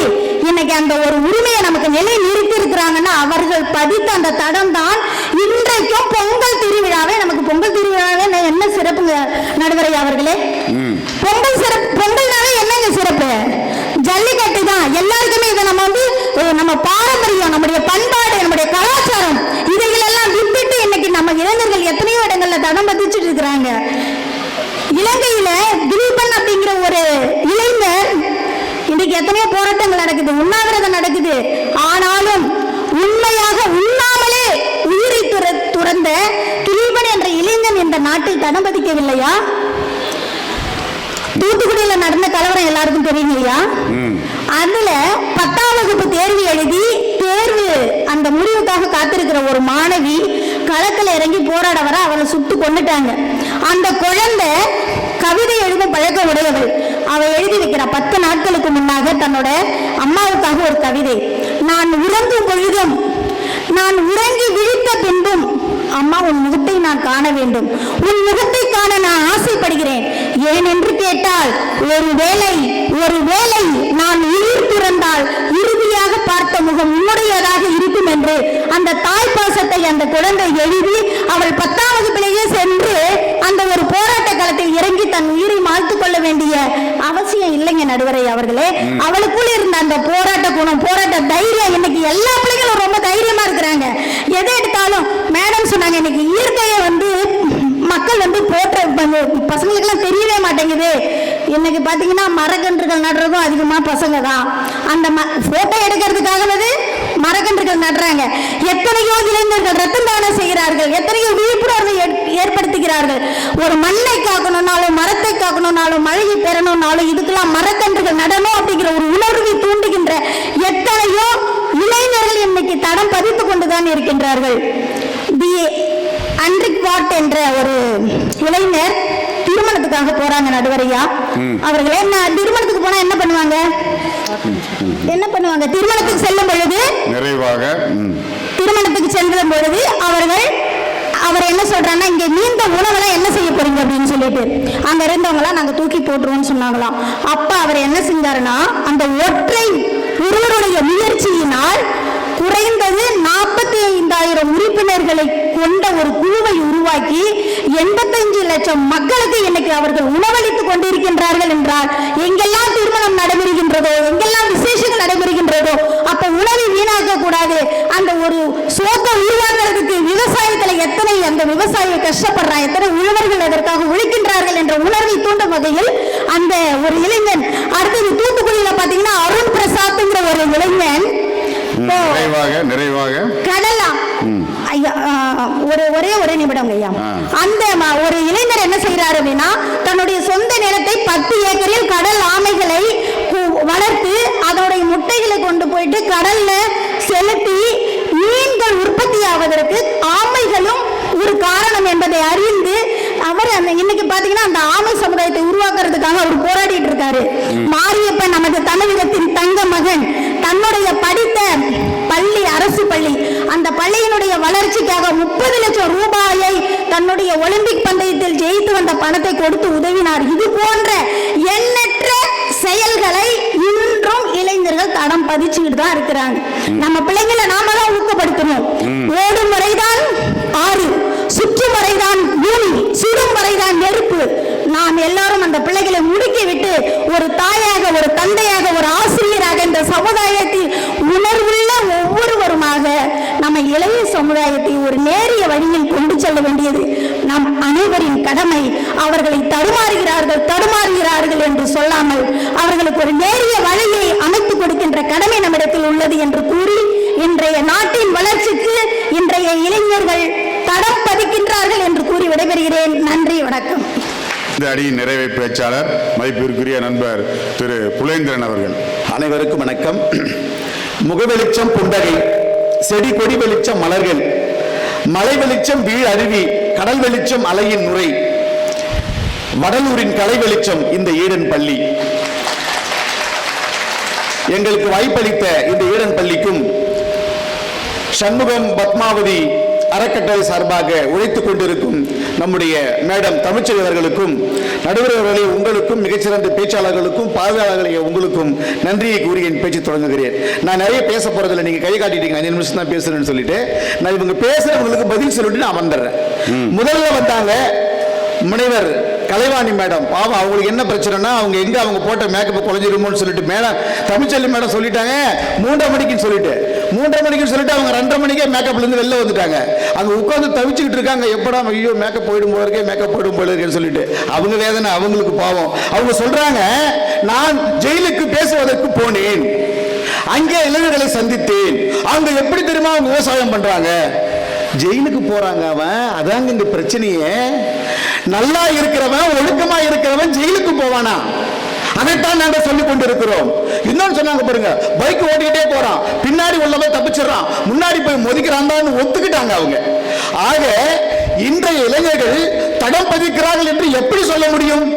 இன்னைக்கு அந்த ஒரு உரிமையை நமக்கு நிலை நிறுத்தி இருக்கிறாங்கன்னா அவர்கள் பதித்த அந்த தடம் தான் இன்றைக்கும் பொங்கல் திருவிழாவே. நமக்கு பொங்கல் திருவிழாவே என்ன சிறப்புங்க நடுவரை அவர்களே? பொங்கல் சிறப்பு, பொங்கல்னாவே என்னங்க சிறப்பு? ஜல்லிக்கட்டு தான். எல்லாருக்குமே இதை நம்ம நம்ம பாரம்பரியம், நம்முடைய பண்பாடு, நம்முடைய கலாச்சாரம் இதைகளெல்லாம் விட்டுட்டு இன்னைக்கு நம்ம இளைஞர்கள் எத்தனையோ இடங்கள்ல தடம் பதிச்சுட்டு இருக்கிறாங்க. இலங்கையில திலீபன் அப்படிங்கிற ஒரு இளைஞர் இன்னைக்கு எத்தனையோ போராட்டங்கள் நடக்குது, உண்ணாவிரதம் நடக்குது. ஆனாலும் உண்மையாக உண்ணாமலே உயிரை துறந்த திலீபன் என்ற இளைஞன் இந்த நாட்டில் தடம் பதிக்கவில்லையா? தூத்துக்குடியில நடந்த கலவரம் எல்லாருக்கும் தெரியும் இல்லையா? அதுல 10ஆம் வகுப்பு தேர்வு எழுதி தேர்வு அந்த முடிவுக்காக காத்திருக்கிற ஒரு மாணவி களத்துல இறங்கி போராட வர அவளை சுட்டு கொண்டுட்டாங்க. அந்த குழந்தை கவிதை எழுதும் பழக்க உடையவள். அவ எழுதி வைக்கிற 10 நாட்களுக்கு முன்னாக தன்னோட அம்மாவுக்காக ஒரு கவிதை. நான் உறங்கும் பொழுதும், நான் உறங்கி விழித்த பின்பும், அம்மா உன் முகத்தை நான் காண வேண்டும், உன் முகத்தை காண நான் ஆசைப்படுகிறேன். ஏன் என்று கேட்டால் ஒருவேளை நான் உயிர் துறந்தால் இறுதியாக பார்த்த முகம் உன்னுடையதாக இருக்கும் என்று அந்த தாய் பாசத்தை அந்த குழந்தை எழுதி அவள் 10ஆம் வகுப்பிலேயே சென்று அந்த ஒரு போராட்ட களத்தில் இறங்கி தன் உயிரை மாய்த்துக் கொள்ள வேண்டிய அவசியம் இல்லைங்க நடுவரை அவர்களே. அவளுக்குள் இருந்த அந்த போராட்ட குணம், போராட்ட தைரியம், இன்னைக்கு எல்லா பிள்ளைகளும் ரொம்ப தைரியமா இருக்கிறாங்க. எதை எடுத்தாலும் மேடம் சொன்னாங்க, இன்னைக்கு இயற்கையை மக்கள் போற்ற பசங்களுக்கு எல்லாம் தெரியவே மாட்டேங்குது. இன்னைக்கு பாத்தீங்கன்னா மரக்கன்றுகள் நடுறதும் அதிகமா பசங்க தான். அந்த போட்டோ எடுக்கிறதுக்காக மரக்கன்றுகள் நடுறாங்க. எத்தனையோ இளைஞர்கள் ரத்த தானம் செய்கிறார்கள், எத்தனையோ விழிப்புணர்வை ஏற்படுத்துகிறார்கள். ஒரு மண்ணை காக்கணும்னாலும், மரத்தை காக்கணும்னாலும், மழையை பெறணும்னாலும் இதுக்கெல்லாம் மரக்கன்றுகள் நடணும் அப்படிங்கிற ஒரு உணர்வை தூண்டுகின்ற எத்தனையோ இளைஞர்கள் இன்னைக்கு தடம் பதித்து கொண்டுதான் இருக்கின்றார்கள். அண்ட்ரிக் வாட் என்ற ஒரு இளைஞர் திருமணத்துக்காக போறாங்க நடுவரையா அவர்களே. திருமணத்துக்கு போனா என்ன பண்ணுவாங்க? திருமணத்துக்கு செல்லும் பொழுது திருமணத்துக்கு செல்லும் பொழுது அவர் என்ன சொல்றாங்கன்னா, இங்க நீண்ட உணவெல்லாம் என்ன செய்ய போறீங்க அப்படின்னு சொல்லிட்டு அங்க இருந்தவங்களாம் நாங்க தூக்கி போட்டுருவோம்னு சொன்னாங்களாம். அப்ப அவர் என்ன செஞ்சாருன்னா, அந்த ஒற்றை ஒருவருடைய முயற்சியினால் குறைந்தது 45,000 உறுப்பினர்களை கொண்ட ஒரு குழுவை உருவாக்கி 85 லட்சம் மக்களுக்கு இன்னைக்கு அவர்கள் உணவளித்துக் கொண்டிருக்கின்றார்கள் என்றால், எங்கெல்லாம் திருமணம் நடைபெறுகின்றதோ, எங்கெல்லாம் விசேஷங்கள் நடைபெறுகின்றதோ, அப்ப உணவை வீணாக்க கூடாது. அந்த ஒரு சோத்தை உருவாக்குறதுக்கு விவசாயத்துல எத்தனை அந்த விவசாயியை கஷ்டப்படுறான், எத்தனை உழவர்கள் அதற்காக உழைக்கின்றார்கள் என்ற உணர்வை தூண்டும் வகையில் அந்த ஒரு இளைஞன். அடுத்தது தூத்துக்குடியில பாத்தீங்கன்னா அருண் பிரசாத்ங்கிற ஒரு இளைஞன் நிறைவாக கடலாம் ஐயா ஒரே நிமிடம் ஐயா. அந்த ஒரு இளைஞர் என்ன செய்யறாரு அப்படின்னா, தன்னுடைய சொந்த நிலத்தை 10 ஏக்கரில் கடல் ஆமைகளை வளர்த்து அதோடைய முட்டைகளை கொண்டு போயிட்டு கடல்ல செலுத்தி மீன்கள் உற்பத்தி ஆவதற்கு ஆமைகளும் ஒரு காரணம் என்பதை அறிந்து அவர் இன்னைக்கு பாத்தீங்கன்னா அந்த ஆமை சமுதாயத்தை உருவாக்குறதுக்காக அவர் போராடிட்டு இருக்காரு. மாரியப்பன் நமது தமிழகத்தின் தங்க மகன் தன்னுடைய படித்த பள்ளி, அரசு பள்ளி, அந்த பள்ளியினுடைய வளர்ச்சிக்காக 30 லட்சம் ரூபாயை தன்னுடைய ஒலிம்பிக் பந்தயத்தில் ஜெயித்து வந்த பணத்தை கொடுத்து உதவினார். இது போன்ற எண்ணற்ற செயல்களை இன்றும் இளைஞர்கள் தடம் பதிச்சுக்கிட்டு தான் இருக்கிறாங்க. நம்ம பிள்ளைங்களை நாம தான் ஊக்கப்படுத்தணும். ஓடும் வரைதான் ஆறு, சுற்றும் வரைதான் பூமி, சுடும் வரைதான் நெருப்பு. நாம் எல்லாரும் அந்த பிள்ளைகளை முடுக்கி விட்டு ஒரு தாயாக, ஒரு தந்தையாக, ஒரு ஆசிரியராக இந்த சமுதாயத்தில் உணர்வுள்ள ஒவ்வொருவருமாக நம்ம இளைய சமுதாயத்தை ஒரு நேரிய வழியில் கொண்டு செல்ல வேண்டியது நம் அனைவரின் கடமை. அவர்களை தடுமாறுகிறார்கள் என்று சொல்லாமல் அவர்களுக்கு ஒரு நேரிய வழியை அமைத்துக் கொடுக்கின்ற கடமை நம்மிடத்தில் உள்ளது என்று கூறி, இன்றைய நாட்டின் வளர்ச்சிக்கு இன்றைய இளைஞர்கள் தடம் பதிக்கின்றார்கள் என்று கூறி விடைபெறுகிறேன். நன்றி, வணக்கம். இந்த அடியின் நிறைவை பேச்சாளர் மதிப்பிற்குரிய நண்பர் திரு புலேந்திரன் அவர்கள். அனைவருக்கும் வணக்கம். முகவெளிச்சம் புண்டகை, செடி கொடி வெளிச்சம் மலர்கள், மலை வெளிச்சம் வீழ் அருவி, கடல் வெளிச்சம் அலையின் நுரை, வடலூரின் கலை வெளிச்சம் இந்த ஈடன் பள்ளி. எங்களுக்கு வாய்ப்பளித்த இந்த ஈடன் பள்ளிக்கும் சண்முகம் பத்மாவதி அறக்கட்டளை சார்பாக உழைத்துக் கொண்டிருக்கும் நம்முடைய மேடம் தமிழ்ச்செல்வி அவர்களுக்கும், நடுவர் அவர்களே உங்களுக்கும், மிகச்சிறந்த பேச்சாளர்களுக்கும், பார்வையாளர்களே உங்களுக்கும் நன்றியை கூறி என் பேச்சு தொடங்குகிறேன். நான் நிறைய பேச போறதில்லை, நீங்க கை காட்டிட்டீங்க 5 நிமிஷம் தான் பேசுறேன்னு சொல்லிட்டு நான் இவங்க பேசுறவங்களுக்கு பதில் சொல்லிட்டு நான் வந்துடுறேன். முதல்ல வந்தாங்க முனைவர் கலைவாணி மேடம். பாவம், அவங்களுக்கு என்ன பிரச்சனைனா அவங்க போட்ட மேக்கப் குறைஞ்சிருமோன்னு சொல்லிட்டு மேடம் தமிழ்ச்செல்வி மேடம் சொல்லிட்டாங்க 3:30 மணிக்குன்னு சொல்லிட்டு அவங்க 2:30 மணிக்கே மேக்கப்ல இருந்து வெளில வந்துட்டாங்க. அங்க உட்காந்து தவிச்சுக்கிட்டு இருக்காங்க, எப்படா ஐயோ மேக்கப் போயிடும் போல இருக்கேன்னு சொல்லிட்டு. அவங்க வேதனை அவங்களுக்கு பாவம். அவங்க சொல்றாங்க, நான் ஜெயிலுக்கு பேசுவதற்கு போனேன், அங்கே இளைஞர்களை சந்தித்தேன், அங்க எப்படி தெரியுமா அவங்க விவசாயம் பண்றாங்க. ஜெயிலுக்கு போறாங்க அவன், அதாங்க இந்த பிரச்சனையே. நல்லா இருக்கிறவன், ஒழுக்கமா இருக்கிறவன் ஜெயிலுக்கு போவானா? அதைத்தான் நாங்கள் சொல்லிக் கொண்டிருக்கிறோம். இன்னொன்னு சொன்னாங்க பாருங்க, பைக் ஓட்டிக்கிட்டே போறான், பின்னாடி உள்ளவன் தப்பிச்சிடறான், முன்னாடி போய் மோதிக்கிறான் ஒத்துக்கிட்டாங்க அவங்க. ஆக இன்றைய இளைஞர்கள் தடம் பதிக்கிறார்கள் என்று எப்படி சொல்ல முடியும்?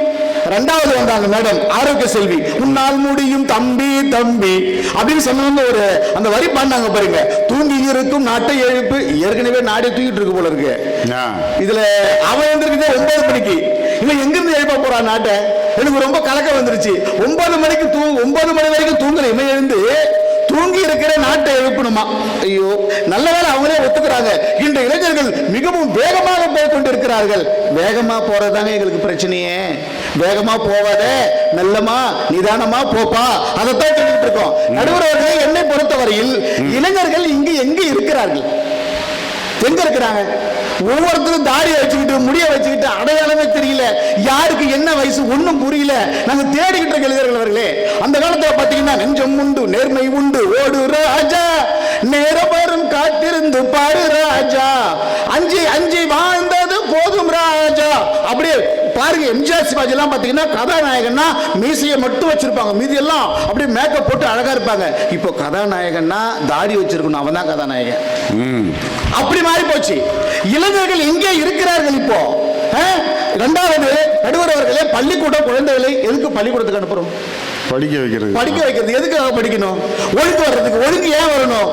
ரெண்டாவது வந்தாங்க மேடம் ஆரோக்கிய செல்வி, உன்னால் முடியும் தம்பி தம்பி அப்படின்னு சொன்ன ஒரு அந்த வரி பாடினாங்க பாருங்க. தூங்கி இருக்கும் நாட்டை எழுப்பு, ஏற்கனவே நாடே தூக்கிட்டு இருக்கு போல இருக்கு. இதுல அவன் எழுந்திருக்கு 9 மணிக்கு, இவன் எங்கிருந்து எழுப்ப போறான் நாட்டை? எனக்கு ரொம்ப கலக்கம் வந்துருச்சு. 9 மணி வரைக்கும் தூங்குற இவன் எழுந்து தூங்கி இருக்கிற நாட்டை எழுப்பணுமா? ஐயோ, நல்ல வேளை அவங்களே ஒத்துக்கிறாங்க. இந்த இளைஞர்கள் மிகவும் வேகமாக போய் கொண்டிருக்கிறார்கள். வேகமா போறதுதானே எங்களுக்கு பிரச்சனையே. வேகமா போவாத, நல்லமா நிதானமா போப்பா, அதைத்தான் சொல்லிட்டு இருக்கோம். நடுவர்களே, என்னை பொறுத்தவரையில் இளைஞர்கள் இங்கு எங்க இருக்கிறார்கள்? எங்க இருக்கிறாங்க? ஒவ்வொருத்தரும் தாடியை வச்சுக்கிட்டு, முடிய வச்சுக்கிட்டு, அடையாளமே தெரியல, யாருக்கு என்ன வயசு ஒன்னும் புரியல. நாங்க தேடிக்கிட்டு இருக்க இளைஞர்கள் அவர்களே. அந்த காலத்துல பாத்தீங்கன்னா நெஞ்சம் உண்டு, நேர்மை உண்டு, ஓடு ராஜா, நேரம் வரும் காத்திருந்து பாரு ராஜா, அஞ்சி வாழ்ந்தது போதும் ராஜா. அப்படியே பாருங்க, எம்ஜிஆர் சிவாஜி எல்லாம் பாத்தீங்கன்னா கதாநாயகன்னா மீசையை மட்டும் வச்சிருப்பாங்க, மீதி எல்லாம் அப்படியே மேக்கப் போட்டு அழகா இருப்பாங்க. இப்போ கதாநாயகன்னா தாடி வச்சிருக்கணும், அவன் தான் கதாநாயகன். அப்படி மாறி போச்சு. இளைஞர்கள் எங்கே இருக்கிறார்கள் இப்போ? இரண்டாவது நடுவர் அவர்களே, பள்ளிக்கூடம் குழந்தைகளை எதுக்கு பள்ளிக்கூடத்துக்கு அனுப்புறோம்? படிக்க வைக்கிறது. எதுக்காக படிக்கணும்? ஒழுங்கு வர்றதுக்கு. ஒழுங்கு ஏன் வரணும்?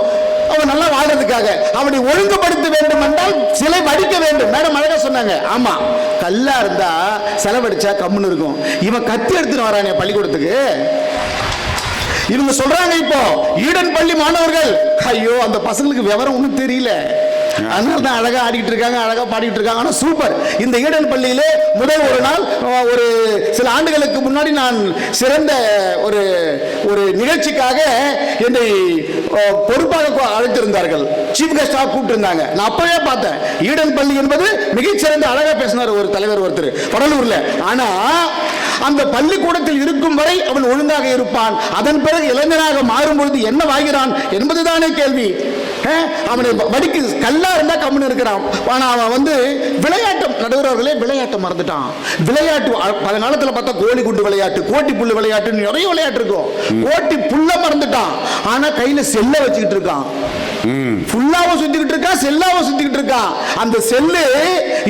அவன் நல்லா வாழ்றதுக்காக. அவனை ஒழுங்குபடுத்த வேண்டும் என்றால் சிலை வடிக்க வேண்டும். மேடம் அழகா சொன்னாங்க. ஆமா, கல்லா இருந்தா செலவடிச்சா கம்முன்னு இருக்கும். இவன் கத்தி எடுத்துன்னு வரானே பள்ளிக்கூடத்துக்கு. இவங்க சொல்றாங்க இப்போ ஈடன் பள்ளி மாணவர்கள், ஐயோ அந்த பசங்களுக்கு விவரம் ஒன்றும் தெரியல, அதனால தான் அழகா ஆடிக்கிட்டு இருக்காங்க, அழகா பாடிட்டு இருக்காங்க. ஆனா சூப்பர். இந்த ஈடன் பள்ளியிலே முதல் ஒரு நாள், ஒரு சில ஆண்டுகளுக்கு முன்னாடி நான் சிறந்த ஒரு நிகழ்ச்சிக்காக என்னை பொறுப்பாக அழைத்திருந்தார்கள். சீஃப் கெஸ்டாக கூப்பிட்டு இருந்தாங்க. நான் அப்பவே பார்த்தேன், ஈடன் பள்ளி என்பது மிகச்சிறந்த அழகா பேசினார் ஒரு தலைவர் ஒருத்தர் வடலூர்ல. ஆனா அந்த பள்ளிக்கூடத்தில் இருக்கும் வரை அவன் ஒழுங்காக இருப்பான். அதன் பிறகு இளைஞனாக மாறும் பொழுது என்ன வாகிறான் என்பதுதானே கேள்வி. அவனை வடிக்கு கல்லா இருந்தா கம்முன்னு இருக்கிறான். ஆனா அவன் விளையாட்டம், நடுவர்களே விளையாட்டை மறந்துட்டான். விளையாட்டு பல காலத்துல பார்த்தா கோழி குண்டு விளையாட்டு, கோட்டி புல்லு விளையாட்டு, நிறைய விளையாட்டு இருக்கும். கோட்டி புல்ல மறந்துட்டான். ஆனா கையில செல்ல வச்சுக்கிட்டு இருக்கான். ஃபுல்லாவும் சுத்திக்கிட்டு இருக்கான், செல்லாவும் சுத்திக்கிட்டு இருக்கான். அந்த செல்லு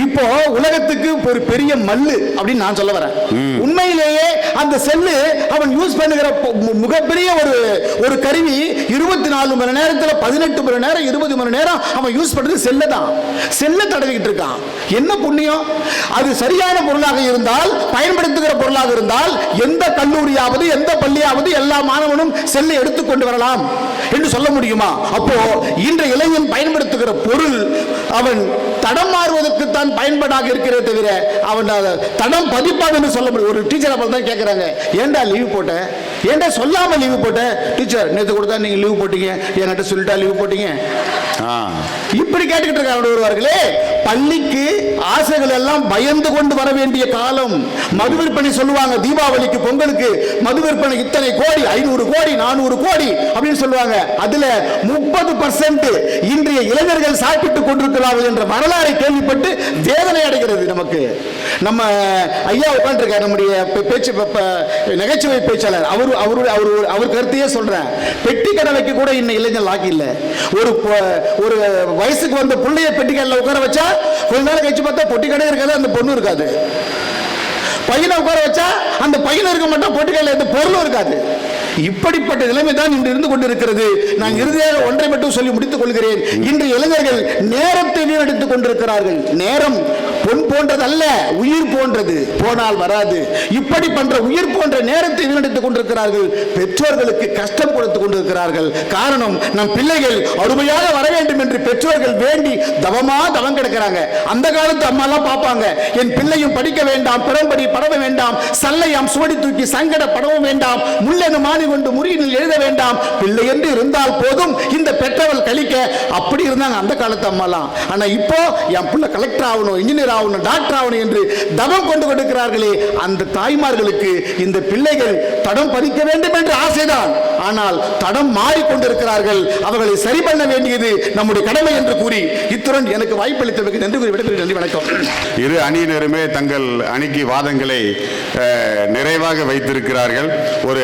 இப்போ உலகத்துக்கு ஒரு பெரிய மல்லு அப்படின்னு நான் சொல்ல வரேன். உண்மையிலேயே அந்த செல்லு அவன் யூஸ் பண்ணுகிற மிகப்பெரிய ஒரு கருவி. 24 மணி நேரத்தில் 18 மணி நேரம் 20 மணி நேரம் அவன் யூஸ் பண்றது செல்ல தான். செல்ல தடவிக்கிட்டு இருக்கான். என்ன புண்ணியம்? அது சரியான பொருளாக இருந்தால், பயன்படுத்துகிற பொருளாக இருந்தால், எந்த கல்லூரியாவது எந்த பள்ளியாவது எல்லா மாணவனும் செல்லை எடுத்துக்கொண்டு வரலாம் என்று சொல்ல முடியுமா? அப்போ இன்றைய இளைஞன் பயன்படுத்துகிற பொருள் அவன் தடம் மாறுவதற்கு தான் பயன்பாடாக இருக்கிறதே தவிர அவன் தடம் பதிப்பான் என்று சொல்ல முடியும். ஒரு டீச்சர் அப்ப தான் கேட்கிறாங்க, ஏன்டா லீவ் போட்ட, ஏன்டா சொல்லாம லீவ் போட்ட? டீச்சர் நேற்று கூட தான் நீங்க லீவ் போட்டீங்க, என்கிட்ட சொல்லிட்டா லீவ் போட்டீங்க. இப்படி கேட்டுக்கிட்டு இருக்காங்க ஒருவர்களே. பள்ளிக்கு ஆசைகள் எல்லாம் பயந்து கொண்டு வர வேண்டிய காலம். மது விற்பனை சொல்லுவாங்க, தீபாவளிக்கு பொங்கலுக்கு மது விற்பனை இத்தனை கோடி, 500 கோடி 400 கோடி அப்படின்னு சொல்லுவாங்க. அதுல 30% இன்றைய இளைஞர்கள் சாப்பிட்டுக் கொண்டிருக்கிறார்கள் என்ற வரலாறை கேள்விப்பட்டு வேதனை அடைகிறது நமக்கு. நம்ம ஐயா உட்கார்ந்திருக்கார், நம்முடைய பேச்சு நகைச்சுவை பேச்சாளர். அவர் கருத்தையே சொல்றேன். பெட்டி கடை வைக்க கூட இன்னும் இளைஞர் லாக்கி இல்ல. ஒரு வயசுக்கு வந்த பிள்ளைய பெட்டி கடையில் உட்கார வச்சா கொஞ்ச நேரம் கழிச்சு பார்த்தா பொட்டி கடை இருக்காது, அந்த பொண்ணு இருக்காது. பையனை உட்கார வச்சா அந்த பையன் இருக்க மாட்டா, பொட்டி கடையில் எந்த பொருளும் இருக்காது. இப்படிப்பட்ட நிலைமை தான் இன்று இருந்து கொண்டிருக்கிறது. நான் இறுதியாக ஒன்றை மட்டும் சொல்லி முடித்துக் கொள்கிறேன். இன்று இளைஞர்கள் நேரத்தை வீணடித்துக் கொண்டிருக்கிறார்கள். நேரம் பொன் போன்றது அல்ல, உயிர் போன்றது, போனால் வராது. இப்படி பண்ற உயிர் போன்ற நேரத்தை வீணடித்துக் கொண்டிருக்கிறார்கள். பெற்றோர்களுக்கு கஷ்டம் கொடுத்துக் கொண்டிருக்கிறார்கள். காரணம், நம் பிள்ளைகள் அருமையாக வர வேண்டும் என்று பெற்றோர்கள் வேண்டி தவம் கிடக்கிறாங்க. அந்த காலத்து அம்மா எல்லாம் பார்ப்பாங்க, என் பிள்ளையும் படிக்க வேண்டாம், பிறம்படி படவ வேண்டாம், சல்லையாம் சுவடி தூக்கி சங்கட படவும் வேண்டாம், முள்ளெனு மாறி கொண்டு முறியில் எழுத வேண்டாம், பிள்ளை என்று இருந்தால் போதும் இந்த பெற்றவள் கழிக்க. அப்படி இருந்தாங்க அந்த காலத்து அம்மாலாம். ஆனா இப்போ என் பிள்ளை கலெக்டர் ஆகணும், இன்ஜினியர் ஆகணும், டாக்டர் ஆகணும் என்று தவம் கொண்டு கொடுக்கிறார்களே, அந்த தாய்மார்களுக்கு இந்த பிள்ளைகள் தடம் பதிக்க வேண்டும் என்று ஆசைதான். ஆனால் தடம் மாறிக்கொண்டிருக்கிறார்கள். அவர்களை சரி பண்ண வேண்டியது நம்முடைய கடமை என்று கூறி இத்துடன் எனக்கு வாய்ப்பளித்ததற்கு நன்றி கூறி விடைபெறுகிறேன். நன்றி, வணக்கம். இரு அணியினருமே தங்கள் அணிக்கு வாதங்களை நிறைவாக வைத்திருக்கிறார்கள். ஒரு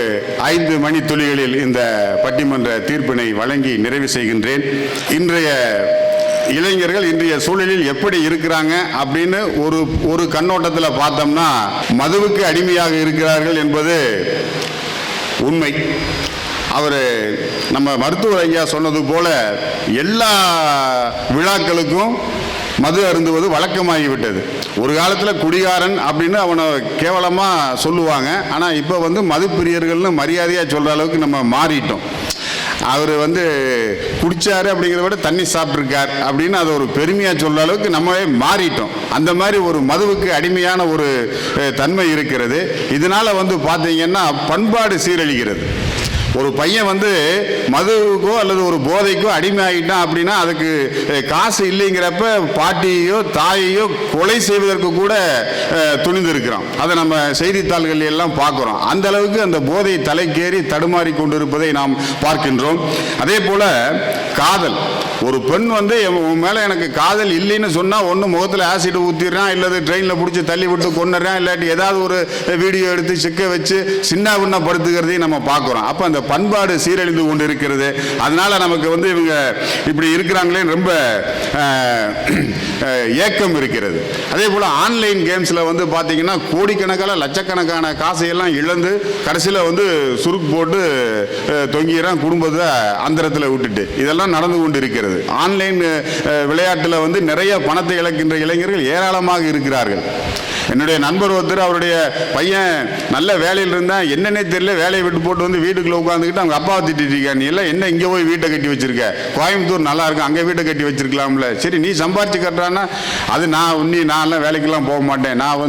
5 மணி துளிகளில் இந்த பட்டிமன்ற தீர்ப்பினை வழங்கி நிறைவு செய்கின்றேன். இன்றைய இளைஞர்கள் இன்றைய சூழலில் எப்படி இருக்கிறாங்க அப்படின்னு ஒரு கண்ணோட்டத்தில் பார்த்தோம்னா மதுவுக்கு அடிமையாக இருக்கிறார்கள் என்பது உண்மை. அவர் நம்ம மருத்துவர் ஐயா சொன்னது போல எல்லா விழாக்களுக்கும் மது அருந்துவது வழக்கமாகிவிட்டது. ஒரு காலத்தில் குடிகாரன் அப்படின்னு அவனை கேவலமாக சொல்லுவாங்க. ஆனால் இப்போ மது பிரியர்கள்னு மரியாதையாக சொல்கிற அளவுக்கு நம்ம மாறிட்டோம். அவர் குடிச்சாரு அப்படிங்கிறத விட தண்ணி சாப்பிட்ருக்கார் அப்படின்னு அதை ஒரு பெருமையாக சொல்கிற அளவுக்கு நம்மளே மாறிட்டோம். அந்த மாதிரி ஒரு மதுவுக்கு அடிமையான ஒரு தன்மை இருக்கிறது. இதனால் பார்த்தீங்கன்னா பண்பாடு சீரழிகிறது. ஒரு பையன் மதுவுக்கோ அல்லது ஒரு போதைக்கோ அடிமையாகிட்டான் அப்படின்னா அதுக்கு காசு இல்லைங்கிறப்ப பாட்டியோ தாயையோ கொலை செய்வதற்கு கூட துணிந்து இருக்கிறான். அதை நம்ம செய்தித்தாள்கள் எல்லாம் பார்க்குறோம். அந்த அளவுக்கு அந்த போதை தலைக்கேறி தடுமாறி கொண்டிருப்பதை நாம் பார்க்கின்றோம். அதே போல காதல், ஒரு பெண் உன் மேலே எனக்கு காதல் இல்லைன்னு சொன்னால் ஒன்று முகத்தில் ஆசிட் ஊற்றிடுறான், இல்லது ட்ரெயினில் பிடிச்சி தள்ளி விட்டு கொண்டுறான், இல்லாட்டி ஏதாவது ஒரு வீடியோ எடுத்து சிக்க வச்சு சின்ன படுத்துக்கிறதையும் நம்ம பார்க்குறோம். அப்போ அந்த பண்பாடு சீரழிந்து கொண்டு இருக்கிறது. அதனால நமக்கு இவங்க இப்படி இருக்கிறாங்களே ரொம்ப ஏக்கம் இருக்கிறது. அதே போல் ஆன்லைன் கேம்ஸில் பார்த்தீங்கன்னா கோடிக்கணக்கான லட்சக்கணக்கான காசையெல்லாம் இழந்து கடைசியில் சுருக்கு போட்டு தொங்கிறான், குடும்பத்தை அந்தரத்தில் விட்டுட்டு. இதெல்லாம் நடந்து கொண்டு இருக்கிறது. ஆன்லைன் விளையாட்டில் நிறைய பணத்தை இழக்கின்ற இளைஞர்கள் ஏராளமாக இருக்கிறார்கள். என்னுடைய நண்பர் ஒருத்தர், அவருடைய பையன் நல்ல வேலையில் இருந்தால் என்னன்னே தெரியல, வேலையை விட்டு போட்டு வீட்டுக்குள்ளே உட்காந்துக்கிட்டு அவங்க அப்பாவை திட்டிட்டு இருக்கா, நீ எல்லாம் என்ன இங்கே போய் வீட்டை கட்டி வச்சிருக்க, கோயம்புத்தூர் நல்லா இருக்கும், அங்கே வீட்டை கட்டி வச்சிருக்கலாம்ல. சரி, நீ சம்பாரிச்சு கட்டுறான்னா அது நான்லாம் வேலைக்கெல்லாம் போக மாட்டேன், நான்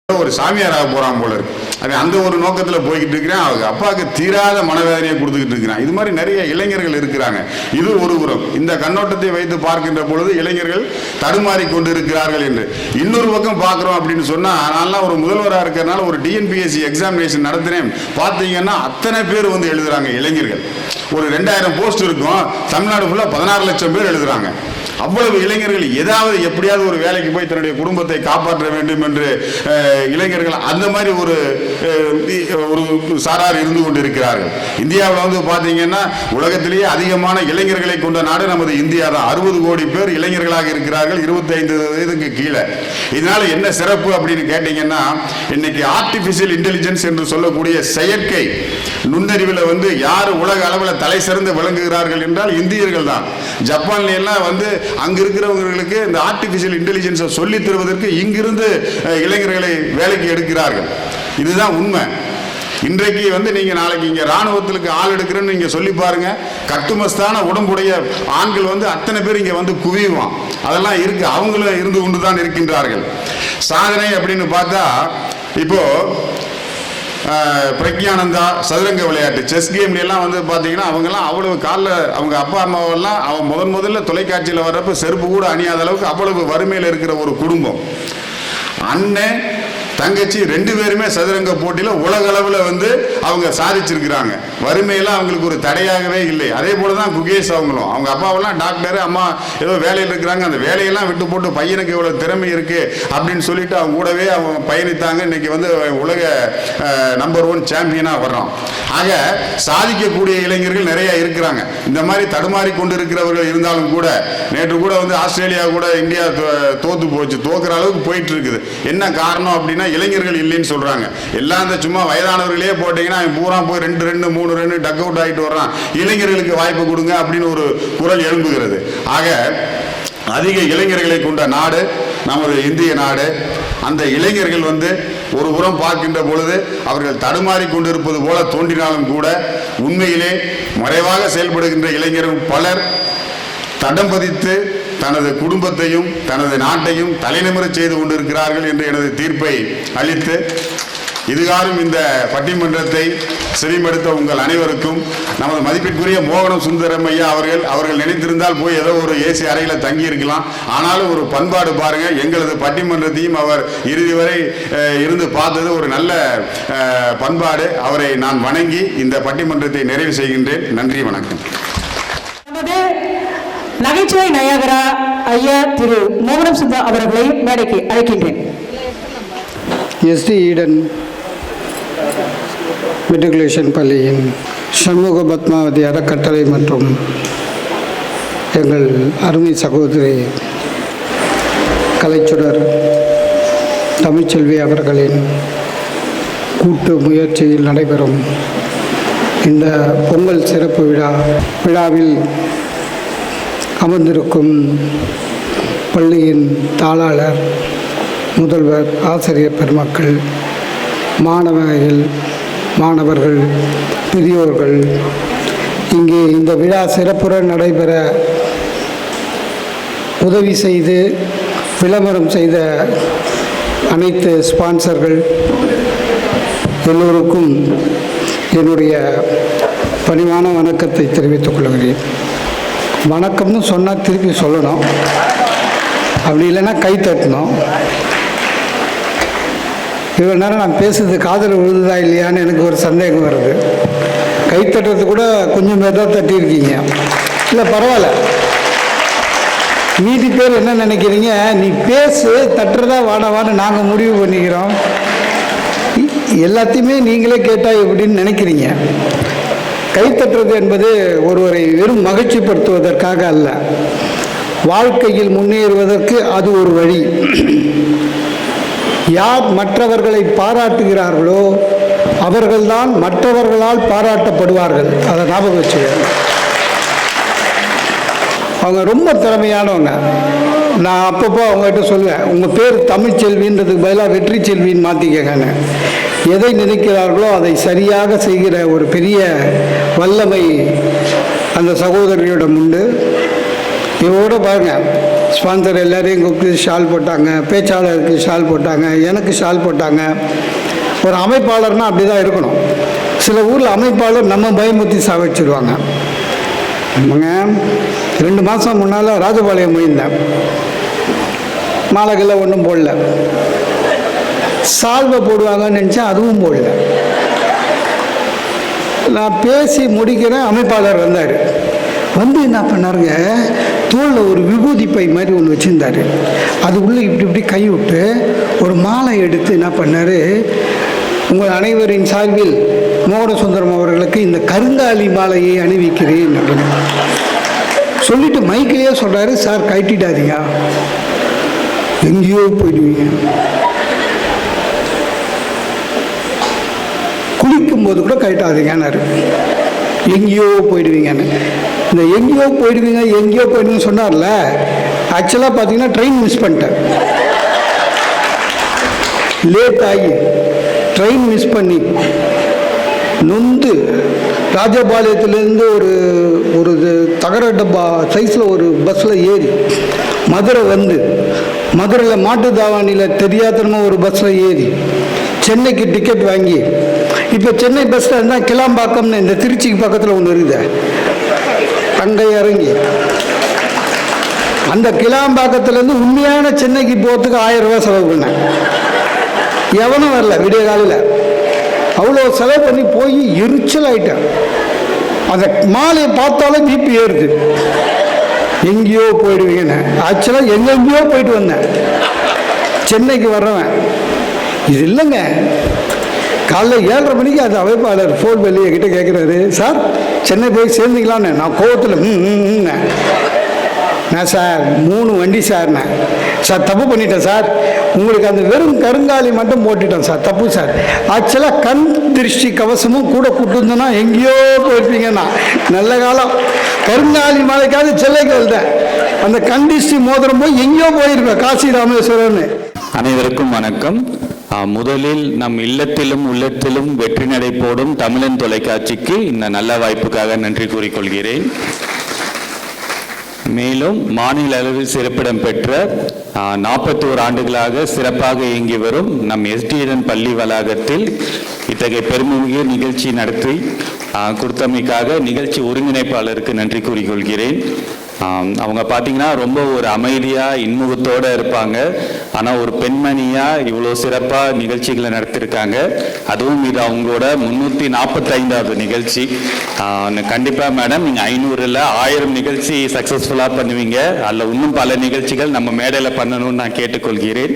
ஒரு சாமியாராக போகிறான் போல இருக்கு. அவன் அந்த ஒரு நோக்கத்தில் போய்கிட்டு இருக்கிறான். அவங்க அப்பாவுக்கு தீராத மனவேதனையை கொடுத்துக்கிட்டு இருக்கிறான். இது மாதிரி நிறைய இளைஞர்கள் இருக்கிறாங்க. இது ஒரு புறம். இந்த கண்ணோட்டத்தை வைத்து பார்க்கின்ற பொழுது இளைஞர்கள் தடுமாறி கொண்டு இருக்கிறார்கள் என்று. இன்னொரு பக்கம் பார்க்குறோம் அப்படின்னு சொன்னால், நான்லாம் ஒரு முதல்வராக இருக்கிறனால ஒரு டிஎன்பிஎஸ்சி எக்ஸாமினேஷன் நடத்தினேன். பார்த்தீங்கன்னா அத்தனை பேர் எழுதுறாங்க இளைஞர்கள். ஒரு 2000 போஸ்ட் இருக்கும். தமிழ்நாடு ஃபுல்லாக 16 லட்சம் பேர் எழுதுறாங்க. அவ்வளவு இளைஞர்கள் ஏதாவது எப்படியாவது ஒரு வேலைக்கு போய் தன்னுடைய குடும்பத்தை காப்பாற்ற வேண்டும் என்று இளைஞர்கள் அந்த மாதிரி ஒரு சாரார் இருந்து கொண்டிருக்கிறார்கள். இந்தியாவில் வந்து பார்த்தீங்கன்னா உலகத்திலேயே அதிகமான இளைஞர்களை கொண்ட நாடு நமது இந்தியா தான். 60 கோடி பேர் இளைஞர்களாக இருக்கிறார்கள் 25 வயதுக்கு கீழே. இதனால என்ன சிறப்பு அப்படின்னு கேட்டீங்கன்னா, இன்னைக்கு ஆர்டிபிஷியல் இன்டெலிஜென்ஸ் என்று சொல்லக்கூடிய செயற்கை நுண்ணறிவில் வந்து யார் உலக அளவில் தலை சிறந்து விளங்குகிறார்கள் என்றால் இந்தியர்கள் தான். ஜப்பான்ல எல்லாம் வந்து அங்க இருக்கிறவங்களுக்கு இந்த ஆர்டிபிஷியல் இன்டெலிஜென்ஸை சொல்லி தருவதற்கு இங்கிருந்து இளைஞர்களை வேலைக்கு எடுக்கிறார்கள். இதுதான் உண்மை. இன்றைக்கு வந்து நீங்க நாளைக்கு இங்க ராணுவத்திற்கு ஆள் எடுக்கிறேன்னு நீங்க சொல்லி பாருங்க, கட்டுமஸ்தான உடம்புடைய ஆண்கள் வந்து அத்தனை பேர் இங்க வந்து குவியுவான். அதெல்லாம் இருக்கு, அவங்களும் இருந்து கொண்டு தான் இருக்கின்றார்கள். சாதனை அப்படின்னு பார்த்தா இப்போ பிரக்யானந்தா சதுரங்க விளையாட்டு செஸ் கேம்ல எல்லாம் வந்து பார்த்தீங்கன்னா அவங்கெல்லாம் அவ்வளவு காலில் அவங்க அப்பா அம்மாவெல்லாம் அவன் முதல்ல தொலைக்காட்சியில் வர்றப்ப செருப்பு கூட அணியாத அளவுக்கு அவ்வளவு வறுமையில் இருக்கிற ஒரு குடும்பம். அண்ணன் தங்கச்சி 2 பேருமே சதுரங்க போட்டியில் உலக அளவில் வந்து அவங்க சாதிச்சிருக்கிறாங்க. வறுமையெல்லாம் அவங்களுக்கு ஒரு தடையாகவே இல்லை. அதே போல தான் குகேஷ் அவங்களும், அவங்க அப்பாவெல்லாம் டாக்டர், அம்மா ஏதோ வேலையில் இருக்கிறாங்க. அந்த வேலையெல்லாம் விட்டு போட்டு பையனுக்கு எவ்வளோ திறமை இருக்கு அப்படின்னு சொல்லிட்டு அவங்க கூடவே அவங்க பயணித்தாங்க. இன்னைக்கு வந்து உலக நம்பர் 1 சாம்பியனாக வர்றோம். ஆக சாதிக்கக்கூடிய இளைஞர்கள் நிறைய இருக்கிறாங்க. இந்த மாதிரி தடுமாறி கொண்டு இருக்கிறவர்கள் இருந்தாலும் கூட, நேற்று கூட வந்து ஆஸ்திரேலியா கூட இந்தியா தோத்து போச்சு, தோக்குற அளவுக்கு போயிட்டு இருக்குது. என்ன காரணம் அப்படின்னா இளைஞர்கள் இல்லைன்னு சொல்றாங்க. எல்லாம் இந்த சும்மா வயதானவர்களே போட்டீங்கன்னா பூரா போய் 2 ரன் 3 ரன் டக் அவுட் ஆகிட்டு வர்றான். இளைஞர்களுக்கு வாய்ப்பு கொடுங்க அப்படின்னு ஒரு குரல் எழும்புகிறது. ஆக அதிக இளைஞர்களை கொண்ட நாடு நமது இந்திய நாடு. அந்த இளைஞர்கள் வந்து ஒரு புறம் பார்க்கின்ற பொழுது அவர்கள் தடுமாறி கொண்டிருப்பது போல தோன்றினாலும் கூட உண்மையிலே மறைவாக செயல்படுகின்ற இளைஞர்கள் பலர் தடம் பதித்து தனது குடும்பத்தையும் தனது நாட்டையும் தலைநிமிரச் செய்து கொண்டிருக்கிறார்கள் என்று எனது தீர்ப்பை அளித்து, இதுகாரும் இந்த பட்டிமன்றத்தை செவிமடுத்த உங்கள் அனைவருக்கும் நமது மதிப்பிற்குரிய மோகனம் சுந்தரம் ஐயா அவர்கள் நினைத்திருந்தால் போய் ஏதோ ஒரு ஏசி அறையில் தங்கி இருக்கலாம். ஆனாலும் ஒரு பண்பாடு பாருங்க, எங்களது பட்டிமன்றத்தையும் அவர் இறுதி வரை இருந்து பார்த்தது ஒரு நல்ல பண்பாடு. அவரை நான் வணங்கி இந்த பட்டிமன்றத்தை நிறைவு செய்கின்றேன். நன்றி, வணக்கம். நகைச்சுவை நாயகரா ஐயா திரு மோகனம் சுந்தர் அவர்களை மேடைக்கு அழைக்கின்றேன். எஸ்டி ஈடன் மெட்ரிகுலேஷன் பள்ளியின் சண்முக பத்மாவதி அறக்கட்டளை மற்றும் எங்கள் அருமை சகோதரி கலைச்சுடர் தமிழ்ச்செல்வி அவர்களின் கூட்டு முயற்சியில் நடைபெறும் இந்த பொங்கல் சிறப்பு விழாவில் அமர்ந்திருக்கும் பள்ளியின் தாளாளர், முதல்வர், ஆசிரியர் பெருமக்கள், மாணவர்கள், பெரியோர்கள், இங்கே இந்த விழா சிறப்புற நடைபெற உதவி செய்து விளம்பரம் செய்த அனைத்து ஸ்பான்சர்கள் எல்லோருக்கும் என்னுடைய பணிவான வணக்கத்தை தெரிவித்துக் கொள்கிறேன். வணக்கம்னு சொன்னால் திருப்பி சொல்லணும், அப்படி இல்லைன்னா கை தட்டணும். இவ்வளோ நேரம் நான் பேசுறது காதில் விழுதுதா இல்லையான்னு எனக்கு ஒரு சந்தேகம் வருது. கை தட்டுறது கூட கொஞ்சம் பேர் தான் தட்டியிருக்கீங்க. இல்லை பரவாயில்ல, மீதி பேர் என்ன நினைக்கிறீங்க, நீ பேசு, தட்டுறதா வாடவான்னு நாங்கள் முடிவு பண்ணிக்கிறோம், எல்லாத்தையுமே நீங்களே கேட்டால் எப்படின்னு நினைக்கிறீங்க. கைத்தட்டுறது என்பது ஒருவரை வெறும் மகிழ்ச்சிப்படுத்துவதற்காக அல்ல, வாழ்க்கையில் முன்னேறுவதற்கு அது ஒரு வழி. யார் மற்றவர்களை பாராட்டுகிறார்களோ அவர்கள்தான் மற்றவர்களால் பாராட்டப்படுவார்கள். அதை ஞாபகம் வச்சுக்கோங்க. அவங்க ரொம்ப திறமையானவங்க. நான் அப்பப்போ அவங்ககிட்ட சொல்லுவேன், உங்கள் பேர் தமிழ்ச்செல்வின்றதுக்கு பதிலாக வெற்றி செல்வின்னு மாற்றிக்கங்கன்னு. எதை நினைக்கிறார்களோ அதை சரியாக செய்கிற ஒரு பெரிய வல்லமை அந்த சகோதரியிடம் உண்டு. இவரோட பாருங்க, ஸ்பான்சர் எல்லாரையும் கூப்பிட்டு ஷால் போட்டாங்க, பேச்சாளருக்கு ஷால் போட்டாங்க, எனக்கு ஷால் போட்டாங்க. ஒரு அமைப்பாளர்னால் அப்படி தான் இருக்கணும். சில ஊரில் அமைப்பாளர் நம்ம பயமுத்தி சாவச்சிருவாங்க. ஆமாங்க, 2 மாதம் முன்னால் ராஜபாளையம் போயிருந்தேன். மாலைகள்லாம் ஒன்றும் போடல, சால்வை போடுவாங்கன்னு நினச்சேன், அதுவும் போடல. நான் பேசி முடிக்கிறேன், அமைப்பாளர் வந்தார். வந்து என்ன பண்ணாருங்க, தோளில் ஒரு விபூதி பை மாதிரி ஒன்று வச்சுருந்தார். அது உள்ளே இப்படி இப்படி கை விட்டு ஒரு மாலை எடுத்து என்ன பண்ணார், உங்கள் அனைவரின் சார்பில் மோகன சுந்தரம் அவர்களுக்கு இந்த கருங்காலி மாலையை அணிவிக்கிறேன் அப்படின்னு சொல்லிட்டு மைக்கிலேயே சொல்கிறாரு, சார் கட்டிடாதீங்க, எங்கேயோ போயிடுவீங்க, குளிக்கும்போது கூட கட்டாதீங்கன்னாரு, எங்கேயோ போயிடுவீங்கன்னு. இந்த எங்கேயோ போயிடுவீங்கன்னு சொன்னார்ல, ஆக்சுவலாக பார்த்தீங்கன்னா ட்ரெயின் மிஸ் பண்ணிட்டேன். லேட் ஆகி ட்ரெயின் மிஸ் பண்ணி நொந்து ராஜபாளையத்துலேருந்து ஒரு தகர டப்பா சைஸில் ஒரு பஸ்ஸில் ஏறி மதுரை வந்து, மதுரையில் மாட்டு தாவானியில் தெரியாதனமாக ஒரு பஸ்ஸில் ஏறி சென்னைக்கு டிக்கெட் வாங்கி, இப்போ சென்னை பஸ்ஸில் இருந்தால் கிளாம்பாக்கம்னு இந்த திருச்சிக்கு பக்கத்தில் ஒன்று இருக்குது, அங்கே இறங்கி அந்த கிளாம்பாக்கத்துலேருந்து உண்மையான சென்னைக்கு போகிறதுக்கு 1000 ரூபா செலவு பண்ணேன். எவனும் வரல விடிய காலையில். அவ்வளோ செலவு பண்ணி போய் எரிச்சல் ஆகிட்டேன். அந்த மாலையை பார்த்தாலும் பிபி ஏறுது. எங்கேயோ போயிடுவீங்கன்னு. ஆக்சுவலாக எங்கெங்கேயோ போயிட்டு வந்தேன். சென்னைக்கு வர்றவன் இது இல்லைங்க. காலைல 7:30 மணிக்கு அந்த அமைப்பாளர் ஃபோன் பண்ணி என்கிட்ட கேட்குறாரு, சார் சென்னை போய் சேர்ந்துக்கலான்னு. நான் கோவத்தில் நான் சார் 3 வண்டி சார்ண்ணே. சார் தப்பு பண்ணிட்டேன் சார், உங்களுக்கு அந்த வெறும் கருங்காலி மட்டும் போட்டுட்டேன் சார், தப்பு சார். ஆக்சுவலாக கண் திருஷ்டி கவசமும் கூட கூப்பிட்டுருந்தோன்னா எங்கேயோ போயிருப்பீங்கன்னா. நல்ல காலம் கருங்காலி மாலைக்காவது சென்னைக்கு வந்தேன். அந்த கண் திருஷ்டி மோதிரம் போய் எங்கேயோ போயிருப்பேன், காசி ராமேஸ்வரன்னு. அனைவருக்கும் வணக்கம். முதலில் நம் இல்லத்திலும் உள்ளத்திலும் வெற்றி நடை போடும் தமிழன் தொலைக்காட்சிக்கு இந்த நல்ல வாய்ப்புக்காக நன்றி கூறிக்கொள்கிறேன். மேலும் மாநில அளவில் சிறப்பிடம் பெற்ற 41 ஆண்டுகளாக சிறப்பாக இயங்கி வரும் நம் எஸ்டிஎன் பள்ளி வளாகத்தில் இத்தகைய பெருமைமிகு நிகழ்ச்சி நடத்தி கொடுத்தமைக்காக நிகழ்ச்சி ஒருங்கிணைப்பாளருக்கு நன்றி கூறிக்கொள்கிறேன். அவங்க பார்த்தீங்கன்னா ரொம்ப ஒரு அமைதியாக இன்முகத்தோடு இருப்பாங்க. ஆனால் ஒரு பெண்மணியாக இவ்வளோ சிறப்பாக நிகழ்ச்சிகளை நடத்தியிருக்காங்க. அதுவும் இது அவங்களோட 345வது நிகழ்ச்சி. கண்டிப்பாக மேடம் நீங்கள் 500 1000 நிகழ்ச்சி சக்ஸஸ்ஃபுல்லாக பண்ணுவீங்க. அதில் இன்னும் பல நிகழ்ச்சிகள் நம்ம மேடையில் பண்ணணும்னு நான் கேட்டுக்கொள்கிறேன்.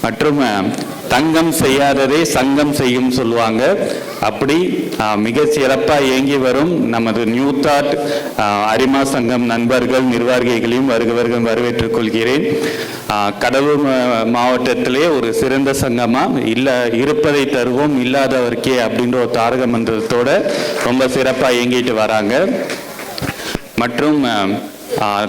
மற்றும் தங்கம் செய்யாததே சங்கம் செய்யும் சொல்லுவாங்க. அப்படி மிக சிறப்பாக இயங்கி வரும் நமது நியூ தாட் அரிமா சங்கம் நண்பர்கள் நிர்வாகிகளையும் வரவேற்றுக் கொள்கிறேன். கடலூர் மாவட்டத்திலே ஒரு சிறந்த சங்கமாக இருப்பதை தருவோம் இல்லாதவர்க்கே அப்படின்ற ஒரு தாரக மந்திரத்தோட ரொம்ப சிறப்பாக இயங்கிட்டு வராங்க. மற்றும்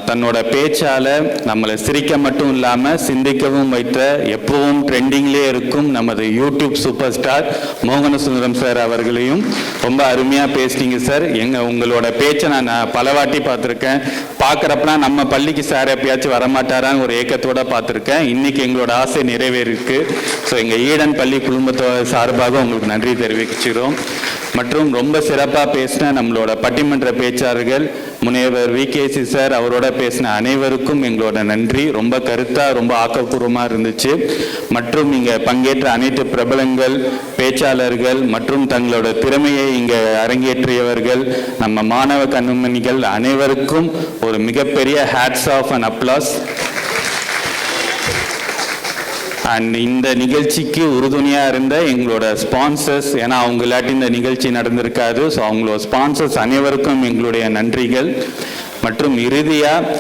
தன்னோட பேச்சால நம்மளை சிரிக்க மட்டும் இல்லாமல் சிந்திக்கவும் வைத்த எப்பவும் ட்ரெண்டிங்லேயே இருக்கும் நமது யூடியூப் சூப்பர் ஸ்டார் மோகன சுந்தரம் சார் அவர்களையும் ரொம்ப அருமையாக பேசிட்டீங்க சார். உங்களோட பேச்சை நான் பல வாட்டி பார்த்துருக்கேன். பார்க்குறப்பலாம் நம்ம பள்ளிக்கு சார் எப்பயாச்சும் வரமாட்டாரான்னு ஒரு ஏக்கத்தோடு பார்த்துருக்கேன். இன்றைக்கி எங்களோட ஆசை நிறைவேறிருக்கு. ஸோ எங்கள் ஈடன் பள்ளி குடும்பத்தோட சார்பாக உங்களுக்கு நன்றி தெரிவிக்கிறோம். மற்றும் ரொம்ப சிறப்பாக பேசின நம்மளோட பட்டிமன்ற பேச்சாளர்கள் முனைவர் விகேசி சார், அவரோட பேசின அனைவருக்கும் எங்களோட நன்றி. ரொம்ப கருத்தாக ரொம்ப ஆக்கப்பூர்வமாக இருந்துச்சு. மற்றும் இங்கே பங்கேற்ற அனைத்து பிரபலங்கள் பேச்சாளர்கள் மற்றும் தங்களோட திறமையை இங்கே அரங்கேற்றியவர்கள் நம்ம மாணவ கண்மணிகள் அனைவருக்கும் ஒரு மிகப்பெரிய hats off and applause. And இந்த நிகழ்ச்சிக்கு உறுதுணையாக இருந்த எங்களோட ஸ்பான்சர்ஸ், ஏன்னா அவங்க இல்லாட்டி இந்த நிகழ்ச்சி நடந்திருக்காது. ஸோ அவங்களோட ஸ்பான்சர்ஸ் அனைவருக்கும் எங்களுடைய நன்றிகள். மற்றும் இறுதியாக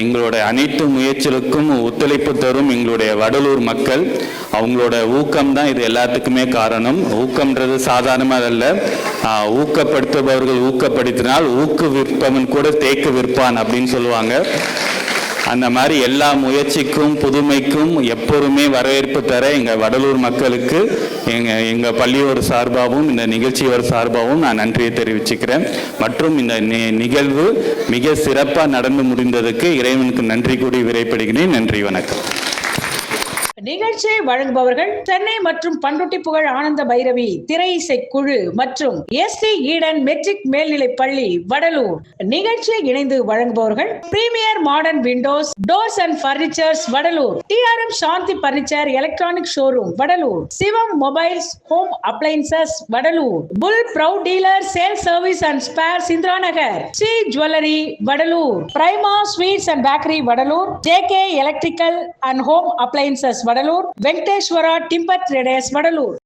எங்களோட அனைத்து முயற்சிகளுக்கும் ஒத்துழைப்பு தரும் எங்களுடைய வடலூர் மக்கள், அவங்களோட ஊக்கம் தான் இது எல்லாத்துக்குமே காரணம். ஊக்கம்ன்றது சாதாரணமாக அல்ல. ஊக்கப்படுத்துபவர்கள் ஊக்கப்படுத்தினால் ஊக்குவிற்பவன் கூட தேக்கு விற்பான் அப்படின்னு சொல்லுவாங்க. அந்த மாதிரி எல்லா முயற்சிக்கும் புதுமைக்கும் எப்போதுமே வரவேற்பு தர எங்கள் வடலூர் மக்களுக்கு எங்கள் பள்ளியோட சார்பாகவும் இந்த நிகழ்ச்சியோட சார்பாகவும் நான் நன்றியை தெரிவிச்சுக்கிறேன். மற்றும் இந்த நிகழ்வு மிக சிறப்பாக நடந்து முடிந்ததுக்கு இறைவனுக்கு நன்றி கூறி விடைபெறுகிறேன். நன்றி, வணக்கம். நிகழ்ச்சியை வழங்குபவர்கள் சென்னை மற்றும் பண்ருட்டி புகழ் ஆனந்த பைரவி திரை இசை குழு மற்றும் எஸ்டி ஈடன் மெட்ரிக் மேல்நிலைப் பள்ளி வடலூர். நிகழ்ச்சியை இணைந்து வழங்குபவர்கள் premier modern windows doors and furnitures Vadalur, TRM Shanthi furniture electronic showroom Vadalur, Sivam mobiles home appliances Vadalur, full proud dealer sale service and spares Indira Nagar, Sri jewellery Vadalur, Prima sweets and bakery Vadalur, JK electrical and home appliances Vadalur, Venkateswara timber traders Vadalur.